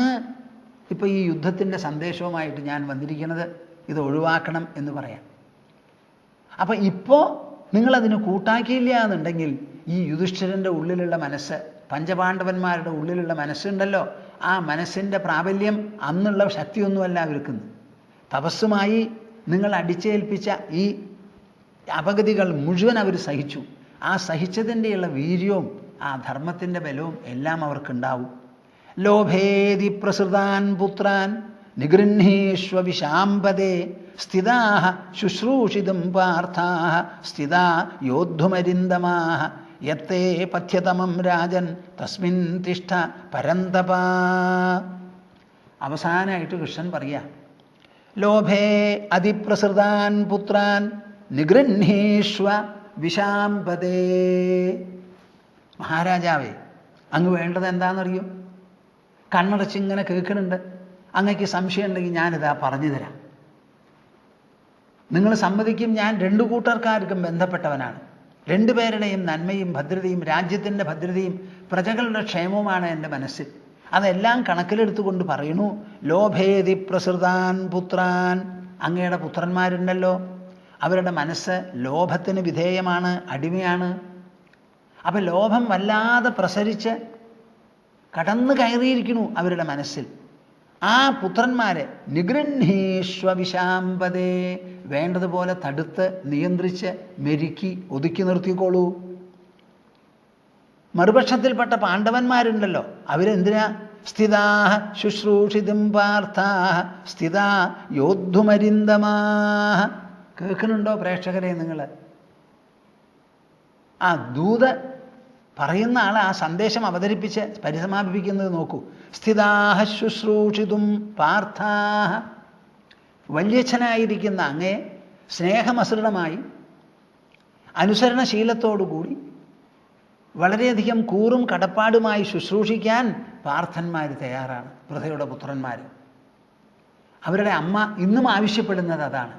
Speaker 1: ഇപ്പോൾ ഈ യുദ്ധത്തിൻ്റെ സന്ദേശവുമായിട്ട് ഞാൻ വന്നിരിക്കുന്നത്. ഇത് ഒഴിവാക്കണം എന്ന് പറയാം. അപ്പം ഇപ്പോൾ നിങ്ങളതിന് കൂട്ടാക്കിയില്ല എന്നുണ്ടെങ്കിൽ ഈ യുധിഷ്ഠിരൻ്റെ ഉള്ളിലുള്ള മനസ്സ്, പഞ്ചപാണ്ഡവന്മാരുടെ ഉള്ളിലുള്ള മനസ്സുണ്ടല്ലോ, ആ മനസ്സിൻ്റെ പ്രാബല്യം അന്നുള്ള ശക്തിയൊന്നുമല്ല അവർക്കുന്നു. തപസ്സുമായി നിങ്ങൾ അടിച്ചേൽപ്പിച്ച ഈ അപഗതികൾ മുഴുവൻ അവർ സഹിച്ചു. ആ സഹിച്ചതിൻ്റെയുള്ള വീര്യവും ആ ധർമ്മത്തിൻ്റെ ബലവും എല്ലാം അവർക്കുണ്ടാവും. ലോഭേതി പ്രസൃതാൻ പുത്രാൻ നിഗൃഹീഷ്വ വിശാംബദേ സ്ഥിതാഃ ശുശ്രൂഷിതും പാർത്ഥാഃ സ്ഥിതാ യോദ്ധുമരിന്ദമാഃ യത്തേ പഥ്യതമം രാജൻ തസ്മിൻ തിഷ്ഠ പരന്തപ. അവസാനമായിട്ട് കൃഷ്ണൻ പറയാ, ലോഭേ അതിപ്രസൃതാൻ പുത്രാൻ നിഗൃഹീഷ്വ വിശാംബദേ. മഹാരാജാവേ, അങ്ങ് വേണ്ടത് എന്താണെന്നറിയോ? കണ്ണടച്ചിങ്ങനെ കേൾക്കുന്നുണ്ട്. അങ്ങക്ക് സംശയം ഉണ്ടെങ്കിൽ ഞാനിതാ പറഞ്ഞു തരാം. നിങ്ങൾ സമ്മതിക്കും, ഞാൻ രണ്ടു കൂട്ടർക്കാർക്കും ബന്ധപ്പെട്ടവനാണ്. രണ്ടുപേരുടെയും നന്മയും ഭദ്രതയും രാജ്യത്തിൻ്റെ ഭദ്രതയും പ്രജകളുടെ ക്ഷേമവുമാണ് എൻ്റെ മനസ്സിൽ. അതെല്ലാം കണക്കിലെടുത്തുകൊണ്ട് പറയുന്നു. ലോഭേതി പ്രസൃതാൻ പുത്രാൻ, അങ്ങയുടെ പുത്രന്മാരുണ്ടല്ലോ, അവരുടെ മനസ്സ് ലോഭത്തിന് വിധേയമാണ്, അടിമയാണ്. അപ്പം ലോഭം വല്ലാതെ പ്രസരിച്ച് കടന്നു കയറിയിരിക്കുന്നു അവരുടെ മനസ്സിൽ. ആ പുത്രന്മാരെ നിഗൃഹീഷ്വ വിശാംബദേ, വേണ്ടതുപോലെ തടുത്ത് നിയന്ത്രിച്ച് മെരുക്കി ഒതുക്കി നിർത്തിക്കോളൂ. മറുപക്ഷത്തിൽപ്പെട്ട പാണ്ഡവന്മാരുണ്ടല്ലോ, അവരെന്തിനാ സ്ഥിതാഃ ശുശ്രൂഷിതും പാർത്ഥാഃ സ്ഥിതാ യോദ്ധുമരിന്ദമാഃ. കേൾക്കുന്നുണ്ടോ പ്രേക്ഷകരെ നിങ്ങൾ? ആ ദൂത് പറയുന്ന ആൾ ആ സന്ദേശം അവതരിപ്പിച്ച് പരിസമാപിപ്പിക്കുന്നത് നോക്കൂ. സ്ഥിതാഃ ശുശ്രൂഷിതും പാർത്ഥാഃ. വല്യച്ഛനായിരിക്കുന്ന അങ്ങയെ സ്നേഹമസൃണമായി അനുസരണശീലത്തോടുകൂടി വളരെയധികം കൂറും കടപ്പാടുമായി ശുശ്രൂഷിക്കാൻ പാർത്ഥന്മാർ തയ്യാറാണ്. പൃഥയുടെ പുത്രന്മാർ. അവരുടെ അമ്മ ഇന്നും ആവശ്യപ്പെടുന്നത് അതാണ്.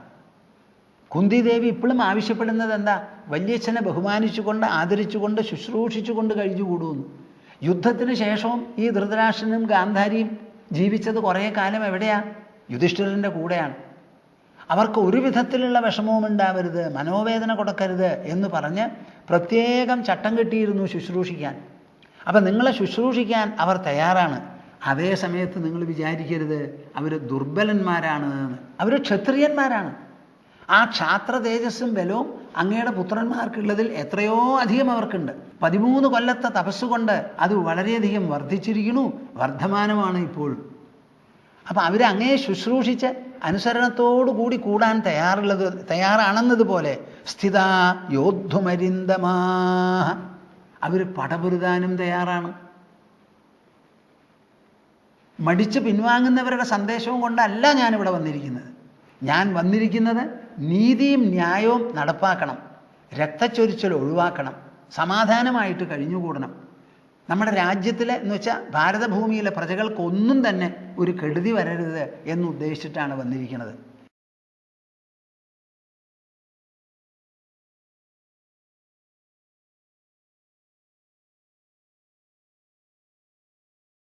Speaker 1: കുന്തിദേവി ഇപ്പോഴും ആവശ്യപ്പെടുന്നത് എന്താ? വല്യച്ഛനെ ബഹുമാനിച്ചുകൊണ്ട് ആദരിച്ചുകൊണ്ട് ശുശ്രൂഷിച്ചുകൊണ്ട് കഴിഞ്ഞുകൂടുന്നു. യുദ്ധത്തിന് ശേഷവും ഈ ധൃതരാഷ്ട്രനും ഗാന്ധാരിയും ജീവിച്ചത് കുറേ കാലം എവിടെയാ? യുധിഷ്ഠിരൻ്റെ കൂടെയാണ്. അവർക്ക് ഒരു വിധത്തിലുള്ള വിഷമവും ഉണ്ടാവരുത്, മനോവേദന കൊടുക്കരുത് എന്ന് പറഞ്ഞ് പ്രത്യേകം ചട്ടം കെട്ടിയിരുന്നു ശുശ്രൂഷിക്കാൻ. അപ്പം നിങ്ങളെ ശുശ്രൂഷിക്കാൻ അവർ തയ്യാറാണ്. അതേ സമയത്ത് നിങ്ങൾ വിചാരിക്കരുത് അവർ ദുർബലന്മാരാണ് എന്ന്. അവർ ക്ഷത്രിയന്മാരാണ്. ആ ക്ഷാത്ര തേജസ്സും ബലവും അങ്ങയുടെ പുത്രന്മാർക്കുള്ളതിൽ എത്രയോ അധികം അവർക്കുണ്ട്. 13 കൊല്ലത്തെ തപസ്സുകൊണ്ട് അത് വളരെയധികം വർദ്ധിച്ചിരിക്കുന്നു, വർദ്ധമാനമാണ് ഇപ്പോഴും. അപ്പം അവർ അങ്ങയെ ശുശ്രൂഷിച്ച് അനുസരണത്തോടുകൂടി കൂടാൻ തയ്യാറാണെന്നതുപോലെ സ്ഥിതാ യോദ്ധുമരിന്ദമാഃ. അവർ പടപൊരുതാനും തയ്യാറാണ്. മടിച്ച് പിൻവാങ്ങുന്നവരുടെ സന്ദേശവും കൊണ്ടല്ല ഞാനിവിടെ വന്നിരിക്കുന്നത്. ഞാൻ വന്നിരിക്കുന്നത് നീതിയും ന്യായവും നടപ്പാക്കണം, രക്തച്ചൊരിച്ചൽ ഒഴിവാക്കണം, സമാധാനമായിട്ട് കഴിഞ്ഞുകൂടണം. നമ്മുടെ രാജ്യത്തിലെ എന്ന് വെച്ചാൽ ഭാരതഭൂമിയിലെ പ്രജകൾക്കൊന്നും തന്നെ ഒരു കെടുതി വരരുത് എന്നുദ്ദേശിച്ചിട്ടാണ് വന്നിരിക്കുന്നത്.